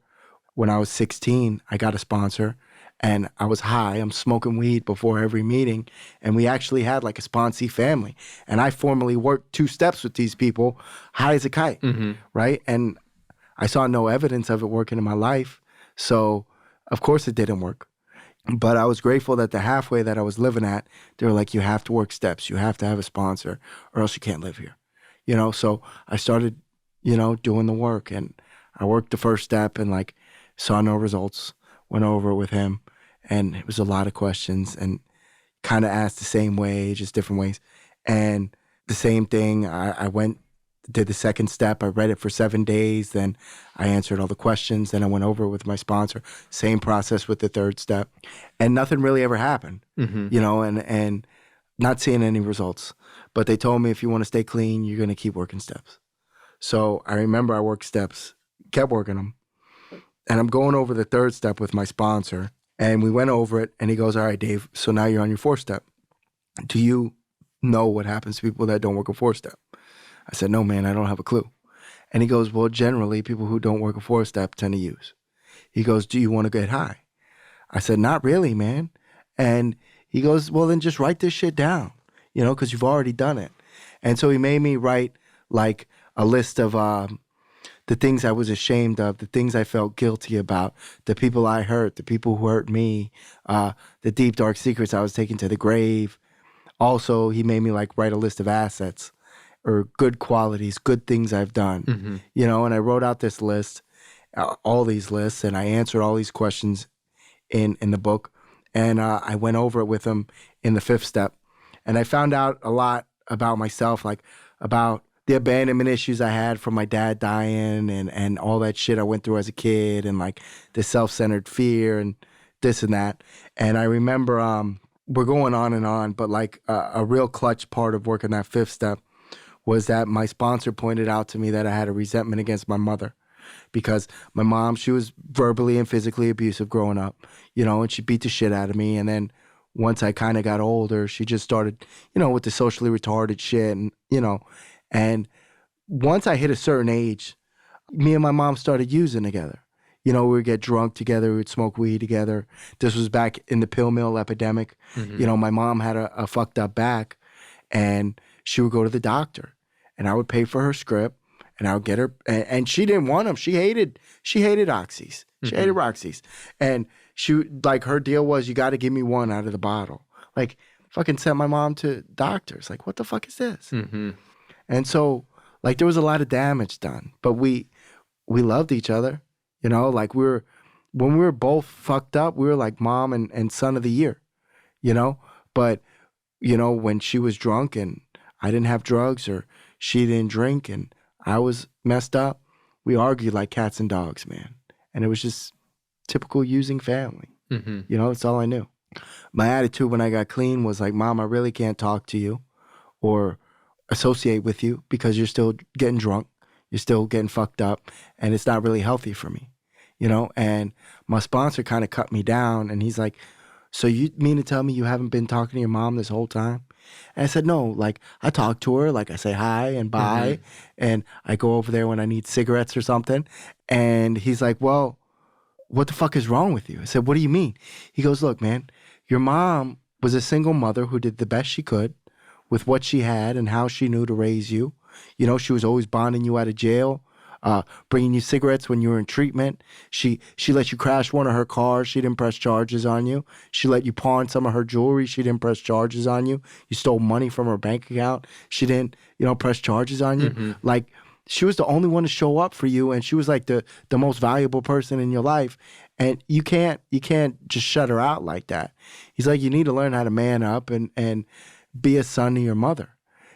when I was 16, I got a sponsor and I was high. I'm smoking weed before every meeting. And we actually had like a sponsee family. And I formally worked 2 steps with these people, high as a kite, right? And I saw no evidence of it working in my life. So, of course, it didn't work. But I was grateful that the halfway that I was living at, they were like, you have to work steps. You have to have a sponsor or else you can't live here. You know, so I started, you know, doing the work. And I worked the first step and like saw no results, went over it with him. And it was a lot of questions and kind of asked the same way, just different ways. And the same thing, I went, did the second step. I read it for 7 days. Then I answered all the questions. Then I went over it with my sponsor. Same process with the third step. And nothing really ever happened, you know, and not seeing any results. But they told me if you want to stay clean, you're going to keep working steps. So I remember I worked steps, kept working them. And I'm going over the third step with my sponsor. And we went over it. And he goes, all right, Dave, so now you're on your 4th step. Do you know what happens to people that don't work a 4th step? I said, no, man, I don't have a clue. And he goes, well, generally, people who don't work a 4th step tend to use. He goes, do you want to get high? I said, not really, man. And he goes, well, then just write this shit down, you know, because you've already done it. And so he made me write like a list of the things I was ashamed of, the things I felt guilty about, the people I hurt, the people who hurt me, the deep, dark secrets I was taking to the grave. Also, he made me like write a list of assets or good qualities, good things I've done, you know, and I wrote out this list, all these lists, and I answered all these questions in the book. And I went over it with him in the 5th step. And I found out a lot about myself, like about the abandonment issues I had from my dad dying and all that shit I went through as a kid and like the self-centered fear and this and that. And I remember we're going on, but like a real clutch part of working that 5th step was that my sponsor pointed out to me that I had a resentment against my mother because my mom, she was verbally and physically abusive growing up, you know, and she beat the shit out of me. And then once I kind of got older, she just started, you know, with the socially retarded shit and, you know, and once I hit a certain age, me and my mom started using together. You know, we would get drunk together, we would smoke weed together. This was back in the pill mill epidemic. You know, my mom had a fucked up back and she would go to the doctor and I would pay for her script and I would get her, and she didn't want them. She hated oxys. She hated Roxy's. And she, like, her deal was, you got to give me one out of the bottle. Like, fucking sent my mom to doctors. Like, what the fuck is this? And so, like, there was a lot of damage done, but we loved each other, you know, like when we were both fucked up, we were like mom and son of the year, you know, but, you know, when she was drunk and I didn't have drugs or she didn't drink and I was messed up, we argued like cats and dogs, man. And it was just typical using family, you know, that's all I knew. My attitude when I got clean was like, Mom, I really can't talk to you or associate with you because you're still getting drunk, you're still getting fucked up, and it's not really healthy for me, you know? And my sponsor kind of cut me down, and he's like, so you mean to tell me you haven't been talking to your mom this whole time? And I said, no, like, I talk to her, like, I say hi and bye, and I go over there when I need cigarettes or something. And he's like, well, what the fuck is wrong with you? I said, what do you mean? He goes, look, man, your mom was a single mother who did the best she could with what she had and how she knew to raise you. You know, she was always bonding you out of jail, bringing you cigarettes when you were in treatment. She let you crash one of her cars. She didn't press charges on you. She let you pawn some of her jewelry. She didn't press charges on you. You stole money from her bank account. She didn't, you know, press charges on you. Like, she was the only one to show up for you, and she was like the most valuable person in your life. And you can't just shut her out like that. He's like, you need to learn how to man up and be a son to your mother,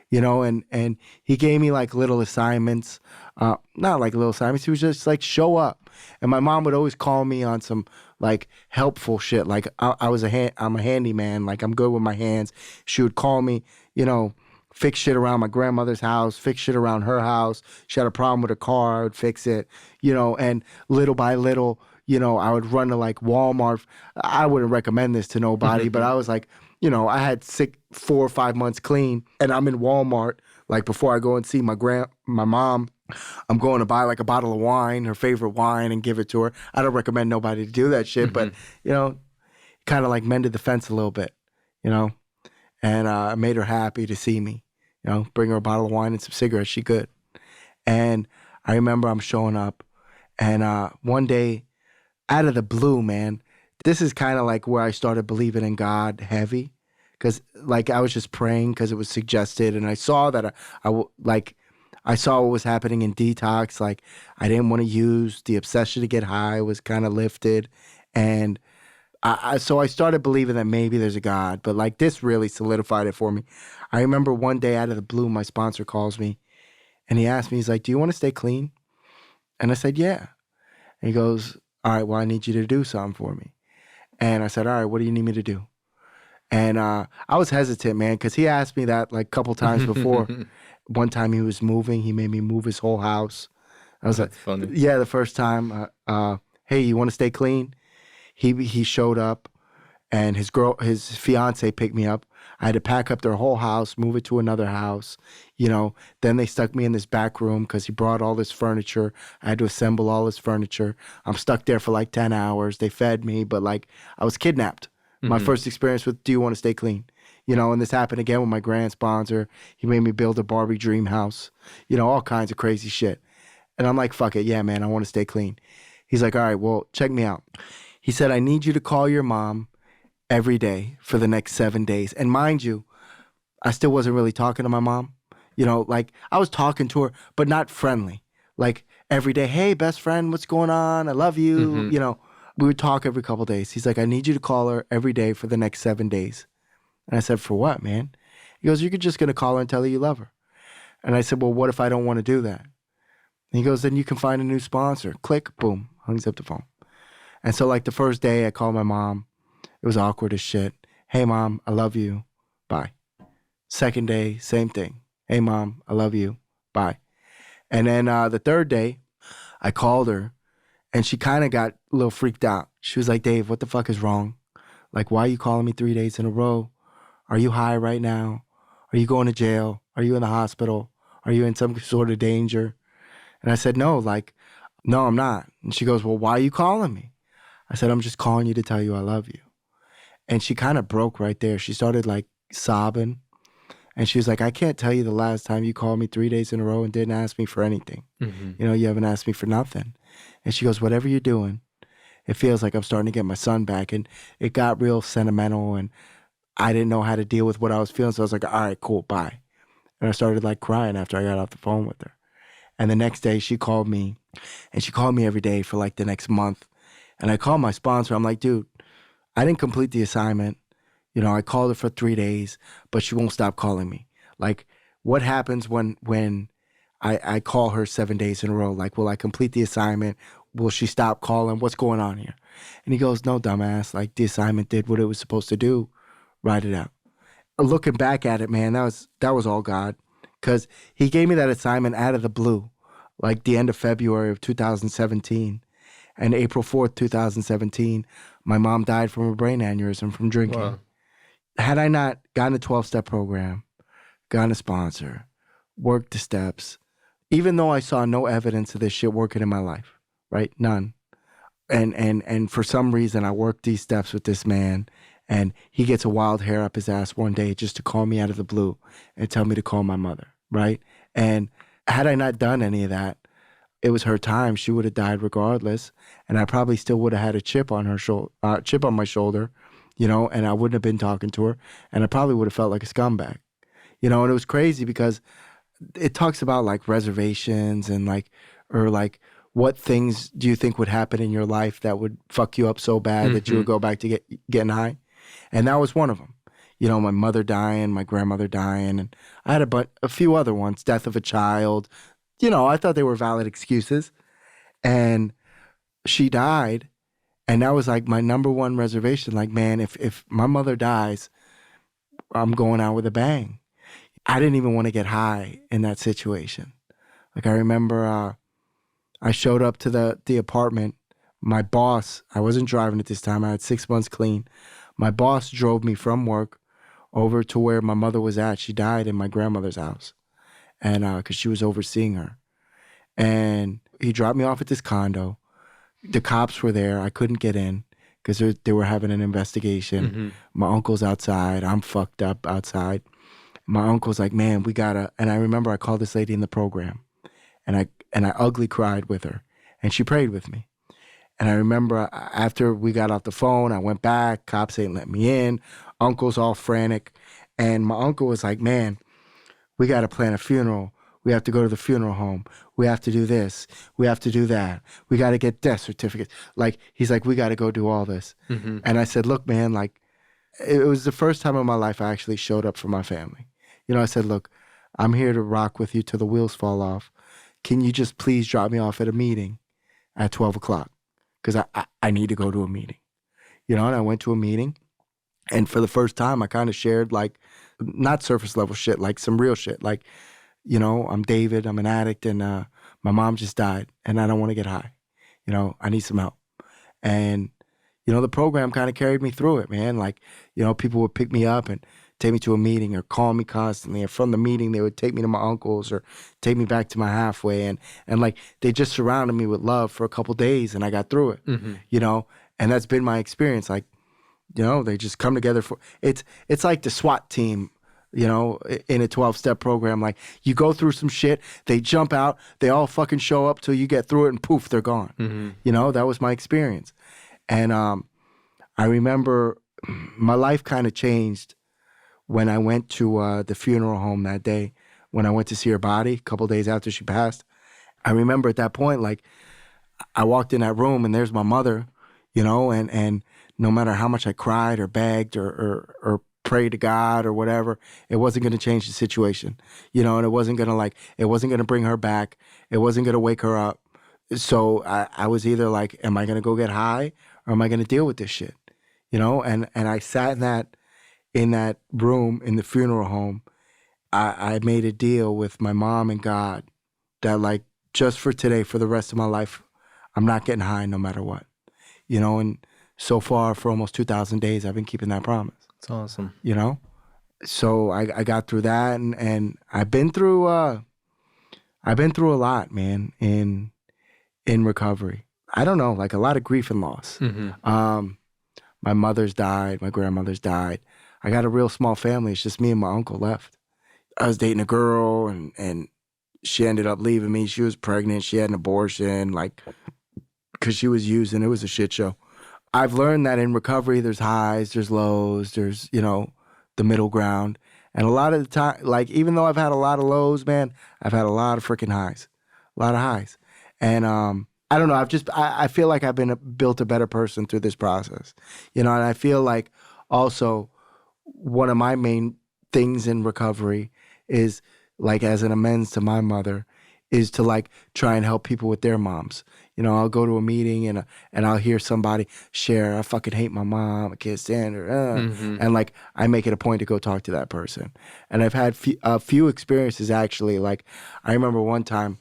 you know, and he gave me like little assignments, not like little assignments. He was just like, show up. And my mom would always call me on some like helpful shit. Like I'm a handyman. Like I'm good with my hands. She would call me, you know, fix shit around my grandmother's house, fix shit around her house. She had a problem with a car, I would fix it, and little by little, I would run to like Walmart. I wouldn't recommend this to nobody, but I was like, I had 4 or 5 months clean, and I'm in Walmart. Like before I go and see my mom, I'm going to buy like a bottle of wine, her favorite wine, and give it to her. I don't recommend nobody to do that shit, but kind of like mended the fence a little bit, and I made her happy to see me, bring her a bottle of wine and some cigarettes. She good. And I remember I'm showing up, and one day, out of the blue, man, this is kind of like where I started believing in God heavy, because like I was just praying because it was suggested, and I saw that I saw what was happening in Detox. Like I didn't want to use the obsession to get high was kind of lifted, and so I started believing that maybe there's a God, but like this really solidified it for me. I remember one day out of the blue, my sponsor calls me, and he asked me, he's like, "Do you want to stay clean?" And I said, "Yeah." And he goes, "All right, well, I need you to do something for me." And I said, "All right, what do you need me to do?" And I was hesitant, man, because he asked me that like a couple times before. One time he was moving, he made me move his whole house. I was That's like, funny. yeah, the first time, hey, you want to stay clean? He showed up, and his fiance picked me up. I had to pack up their whole house, move it to another house. Then they stuck me in this back room because he brought all this furniture. I had to assemble all this furniture. I'm stuck there for like 10 hours. They fed me, but like I was kidnapped. My first experience with Do You Want to Stay Clean? And this happened again with my grand sponsor. He made me build a Barbie dream house, all kinds of crazy shit. And I'm like, fuck it. Yeah, man, I want to stay clean. He's like, all right, well, check me out. He said, I need you to call your mom every day for the next 7 days. And mind you, I still wasn't really talking to my mom. Like I was talking to her, but not friendly. Like every day, hey, best friend, what's going on? I love you. We would talk every couple days. He's like, I need you to call her every day for the next 7 days. And I said, for what, man? He goes, you're just going to call her and tell her you love her. And I said, well, what if I don't want to do that? And he goes, then you can find a new sponsor. Click, boom, hangs up the phone. And so like the first day I called my mom. It was awkward as shit. Hey, Mom, I love you. Bye. Second day, same thing. Hey, Mom, I love you. Bye. And then the third day, I called her, and she kind of got a little freaked out. She was like, Dave, what the fuck is wrong? Like, why are you calling me 3 days in a row? Are you high right now? Are you going to jail? Are you in the hospital? Are you in some sort of danger? And I said, no, I'm not. And she goes, well, why are you calling me? I said, I'm just calling you to tell you I love you. And she kind of broke right there. She started like sobbing. And she was like, I can't tell you the last time you called me 3 days in a row and didn't ask me for anything. You haven't asked me for nothing. And she goes, whatever you're doing, it feels like I'm starting to get my son back. And it got real sentimental, and I didn't know how to deal with what I was feeling. So I was like, all right, cool, bye. And I started like crying after I got off the phone with her. And the next day she called me, and she called me every day for like the next month. And I called my sponsor. I'm like, dude, I didn't complete the assignment. I called her for 3 days, but she won't stop calling me. Like, what happens when I call her 7 days in a row? Like, will I complete the assignment? Will she stop calling? What's going on here? And he goes, no, dumbass. Like, the assignment did what it was supposed to do. Write it out. Looking back at it, man, that was all God. Because he gave me that assignment out of the blue, like the end of February of 2017. And April 4th, 2017, my mom died from a brain aneurysm from drinking. Wow. Had I not gotten a 12-step program, gotten a sponsor, worked the steps, even though I saw no evidence of this shit working in my life, right? None. And for some reason, I worked these steps with this man, and he gets a wild hair up his ass one day just to call me out of the blue and tell me to call my mother, right? And had I not done any of that, it was her time. She would have died regardless, and I probably still would have had a chip on my shoulder, and I wouldn't have been talking to her, and I probably would have felt like a scumbag, and it was crazy because it talks about like reservations and or what things do you think would happen in your life that would fuck you up so bad that you would go back to getting high, and that was one of them. My mother dying, my grandmother dying, and I had a few other ones, death of a child. I thought they were valid excuses, and she died, and that was like my number one reservation. Like, man, if my mother dies, I'm going out with a bang. I didn't even want to get high in that situation. Like I remember I showed up to the apartment. My boss, I wasn't driving at this time. I had 6 months clean. My boss drove me from work over to where my mother was at. She died in my grandmother's house, and because she was overseeing her. And he dropped me off at this condo. The cops were there. I couldn't get in because they were having an investigation. Mm-hmm. My uncle's outside. I'm fucked up outside. My uncle's like, man, we gotta. And I remember I called this lady in the program, and I ugly cried with her, and she prayed with me. And I remember after we got off the phone, I went back. Cops ain't let me in. Uncle's all frantic, and my uncle was like, man, we got to plan a funeral. We have to go to the funeral home. We have to do this. We have to do that. We got to get death certificates. Like, he's like, we got to go do all this. Mm-hmm. And I said, look, man, like, it was the first time in my life I actually showed up for my family. You know, I said, look, I'm here to rock with you till the wheels fall off. Can you just please drop me off at a meeting at 12 o'clock? Because I need to go to a meeting. You know, and I went to a meeting. And for the first time, I kind of shared, like, not surface level shit, like some real shit. Like, you know, I'm David, I'm an addict, and my mom just died, and I don't want to get high. You know, I need some help. And, you know, the program kind of carried me through it, man. Like, you know, people would pick me up and take me to a meeting or call me constantly. And from the meeting, they would take me to my uncle's or take me back to my halfway. And like, they just surrounded me with love for a couple days, and I got through it, Mm-hmm. you know? And that's been my experience. Like, you know, they just come together for, it's like the SWAT team, you know, in a 12-step program. Like, you go through some shit, they jump out, they all fucking show up till you get through it, and poof, they're gone. Mm-hmm. You know, that was my experience. And I remember my life kind of changed when I went to the funeral home that day, when I went to see her body a couple days after she passed. I remember at that point, like, I walked in that room and there's my mother, you know, and no matter how much I cried or begged or prayed to God or whatever, it wasn't going to change the situation, you know, and it wasn't going to bring her back. It wasn't going to wake her up. So I was either like, am I going to go get high or am I going to deal with this shit? You know, and I sat in that room in the funeral home. I made a deal with my mom and God that, like, just for today, for the rest of my life, I'm not getting high no matter what. You know, and so far for almost 2,000 days, I've been keeping that promise. It's awesome. You know? So I got through that, and I've been through a lot, man, in recovery. I don't know, like a lot of grief and loss. Mm-hmm. My mother's died, my grandmother's died. I got a real small family. It's just me and my uncle left. I was dating a girl, and she ended up leaving me. She was pregnant. She had an abortion, like, because she was using. It was a shit show. I've learned that in recovery, there's highs, there's lows, there's, you know, the middle ground. And a lot of the time, like, even though I've had a lot of lows, man, I've had a lot of freaking highs. A lot of highs. And I don't know, I feel like I've built a better person through this process. You know, and I feel like also one of my main things in recovery is, like, as an amends to my mother, is to, like, try and help people with their moms. You know, I'll go to a meeting and I'll hear somebody share, I fucking hate my mom, I can't stand her. Mm-hmm. And, like, I make it a point to go talk to that person. And I've had a few experiences, actually. Like, I remember one time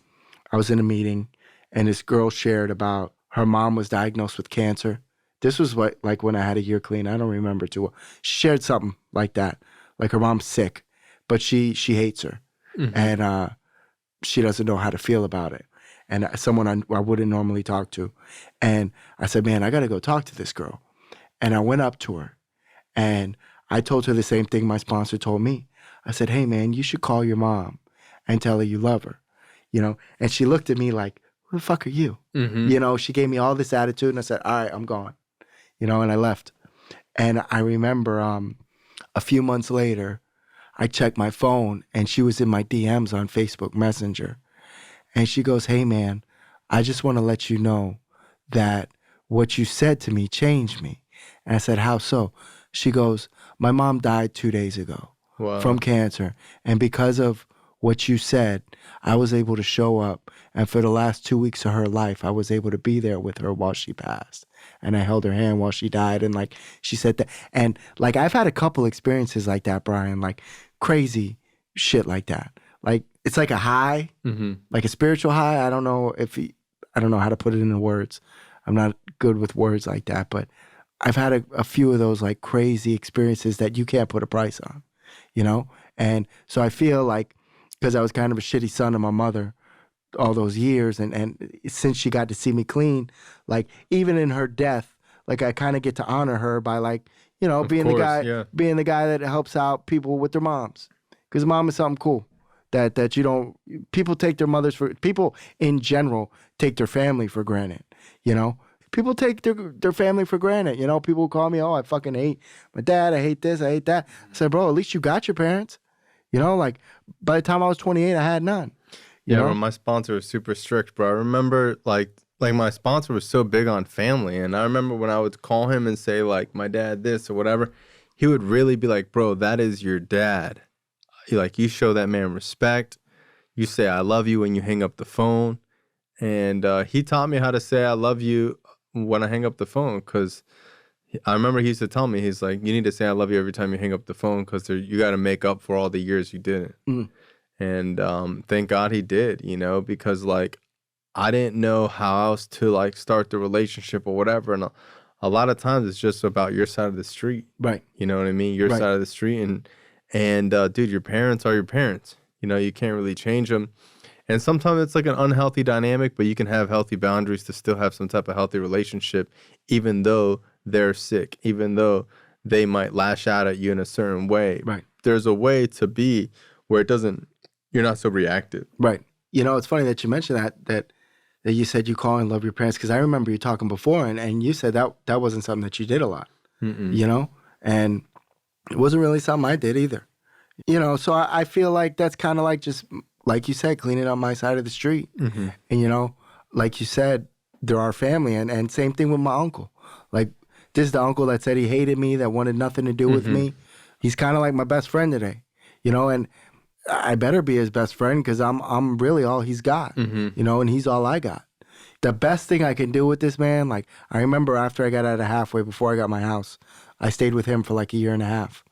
I was in a meeting and this girl shared about her mom was diagnosed with cancer. This was like when I had a year clean. I don't remember too well. She shared something like that. Like, her mom's sick, but she hates her. Mm-hmm. And she doesn't know how to feel about it. And someone I wouldn't normally talk to. And I said, man, I got to go talk to this girl. And I went up to her and I told her the same thing my sponsor told me. I said, hey, man, you should call your mom and tell her you love her, you know? And she looked at me like, who the fuck are you? Mm-hmm. You know, she gave me all this attitude, and I said, all right, I'm gone, you know, and I left. And I remember a few months later, I checked my phone and she was in my DMs on Facebook Messenger. And she goes, hey, man, I just want to let you know that what you said to me changed me. And I said, how so? She goes, my mom died 2 days ago from cancer. And because of what you said, I was able to show up. And for the last 2 weeks of her life, I was able to be there with her while she passed. And I held her hand while she died. And, like, she said that. And, like, I've had a couple experiences like that, Brian, like crazy shit like that. Like, it's like a high, like a spiritual high. I don't know how to put it into words. I'm not good with words like that, but I've had a few of those like crazy experiences that you can't put a price on, you know? And so I feel like, because I was kind of a shitty son to my mother all those years, and since she got to see me clean, like even in her death, like I kind of get to honor her by like, you know, being the guy that helps out people with their moms. Because mom is something cool that you don't, people take their mothers for, people in general take their family for granted, you know? People take their family for granted. You know, people call me, oh, I fucking hate my dad. I hate this. I hate that. I said, bro, at least you got your parents. You know, like by the time I was 28, I had none. You know? Well, my sponsor was super strict, bro. I remember like my sponsor was so big on family. And I remember when I would call him and say like my dad this or whatever, he would really be like, bro, that is your dad. Like you show that man respect. You say, I love you when you hang up the phone. And he taught me how to say I love you when I hang up the phone, because I remember he used to tell me, he's like, you need to say I love you every time you hang up the phone, because you got to make up for all the years you didn't. And thank God he did, you know, because like I didn't know how else to like start the relationship or whatever. And a lot of times it's just about your side of the street. Right. You know what I mean? Your side of the street. And dude, your parents are your parents. You know, you can't really change them. And sometimes it's like an unhealthy dynamic, but you can have healthy boundaries to still have some type of healthy relationship, even though they're sick, even though they might lash out at you in a certain way. Right. There's a way to be where you're not so reactive. Right. You know, it's funny that you mentioned that you said you call and love your parents, because I remember you talking before, and you said that wasn't something that you did a lot, you know? And it wasn't really something I did either. You know, so I feel like that's kind of like just, like you said, cleaning up my side of the street. And, you know, like you said, they're our family. And same thing with my uncle. Like, this is the uncle that said he hated me, that wanted nothing to do with me. He's kind of like my best friend today, you know, and I better be his best friend, because I'm really all he's got, you know, and he's all I got. The best thing I can do with this man, like, I remember after I got out of Halfway, before I got my house, I stayed with him for like a year and a half.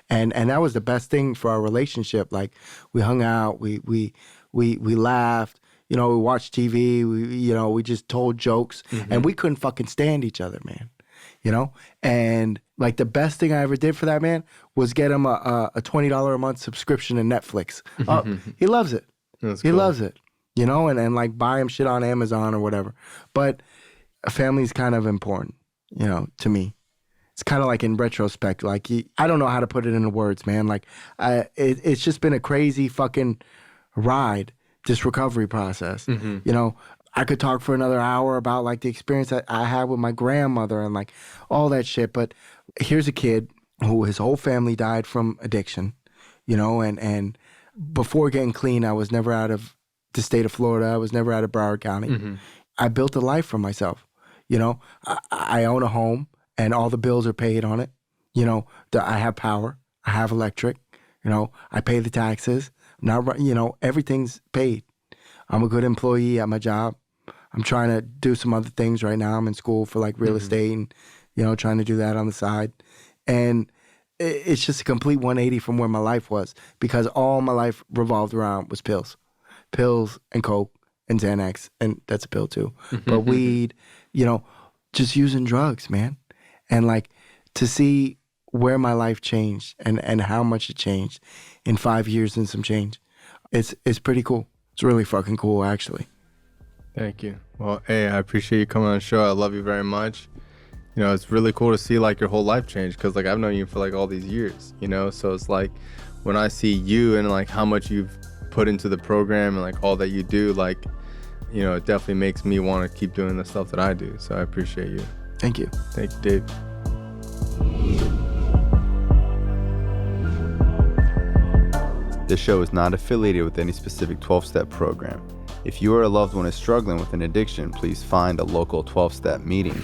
And that was the best thing for our relationship. Like, we hung out, we laughed, you know, we watched TV, we just told jokes, and we couldn't fucking stand each other, man. You know? And like the best thing I ever did for that man was get him a $20 a month subscription to Netflix. He loves it. He loves it. You know, and like buy him shit on Amazon or whatever. But a family's kind of important, you know, to me. It's kind of like in retrospect, like I don't know how to put it into words, man. Like it's just been a crazy fucking ride, this recovery process. You know, I could talk for another hour about like the experience that I had with my grandmother and like all that shit. But here's a kid who his whole family died from addiction, you know, and before getting clean, I was never out of the state of Florida. I was never out of Broward County. I built a life for myself. You know, I own a home. And all the bills are paid on it. You know, I have power. I have electric. You know, I pay the taxes. You know, everything's paid. I'm a good employee at my job. I'm trying to do some other things right now. I'm in school for like real estate and, you know, trying to do that on the side. And it's just a complete 180 from where my life was, because all my life revolved around was pills and Coke and Xanax. And that's a pill too. But weed, you know, just using drugs, man. And like to see where my life changed and how much it changed in 5 years and some change, it's pretty cool. It's really fucking cool, actually. Thank you. Well, hey, I appreciate you coming on the show. I love you very much. You know, it's really cool to see like your whole life change, because like I've known you for like all these years, you know? So it's like when I see you and like how much you've put into the program and like all that you do, like, you know, it definitely makes me want to keep doing the stuff that I do. So I appreciate you. Thank you. Thank you, Dave. This show is not affiliated with any specific 12-step program. If you or a loved one is struggling with an addiction, please find a local 12-step meeting.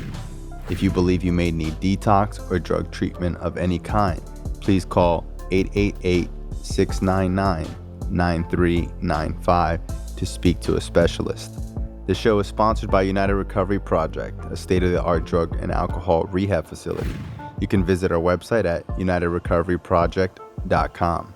If you believe you may need detox or drug treatment of any kind, please call 888-699-9395 to speak to a specialist. The show is sponsored by United Recovery Project, a state-of-the-art drug and alcohol rehab facility. You can visit our website at unitedrecoveryproject.com.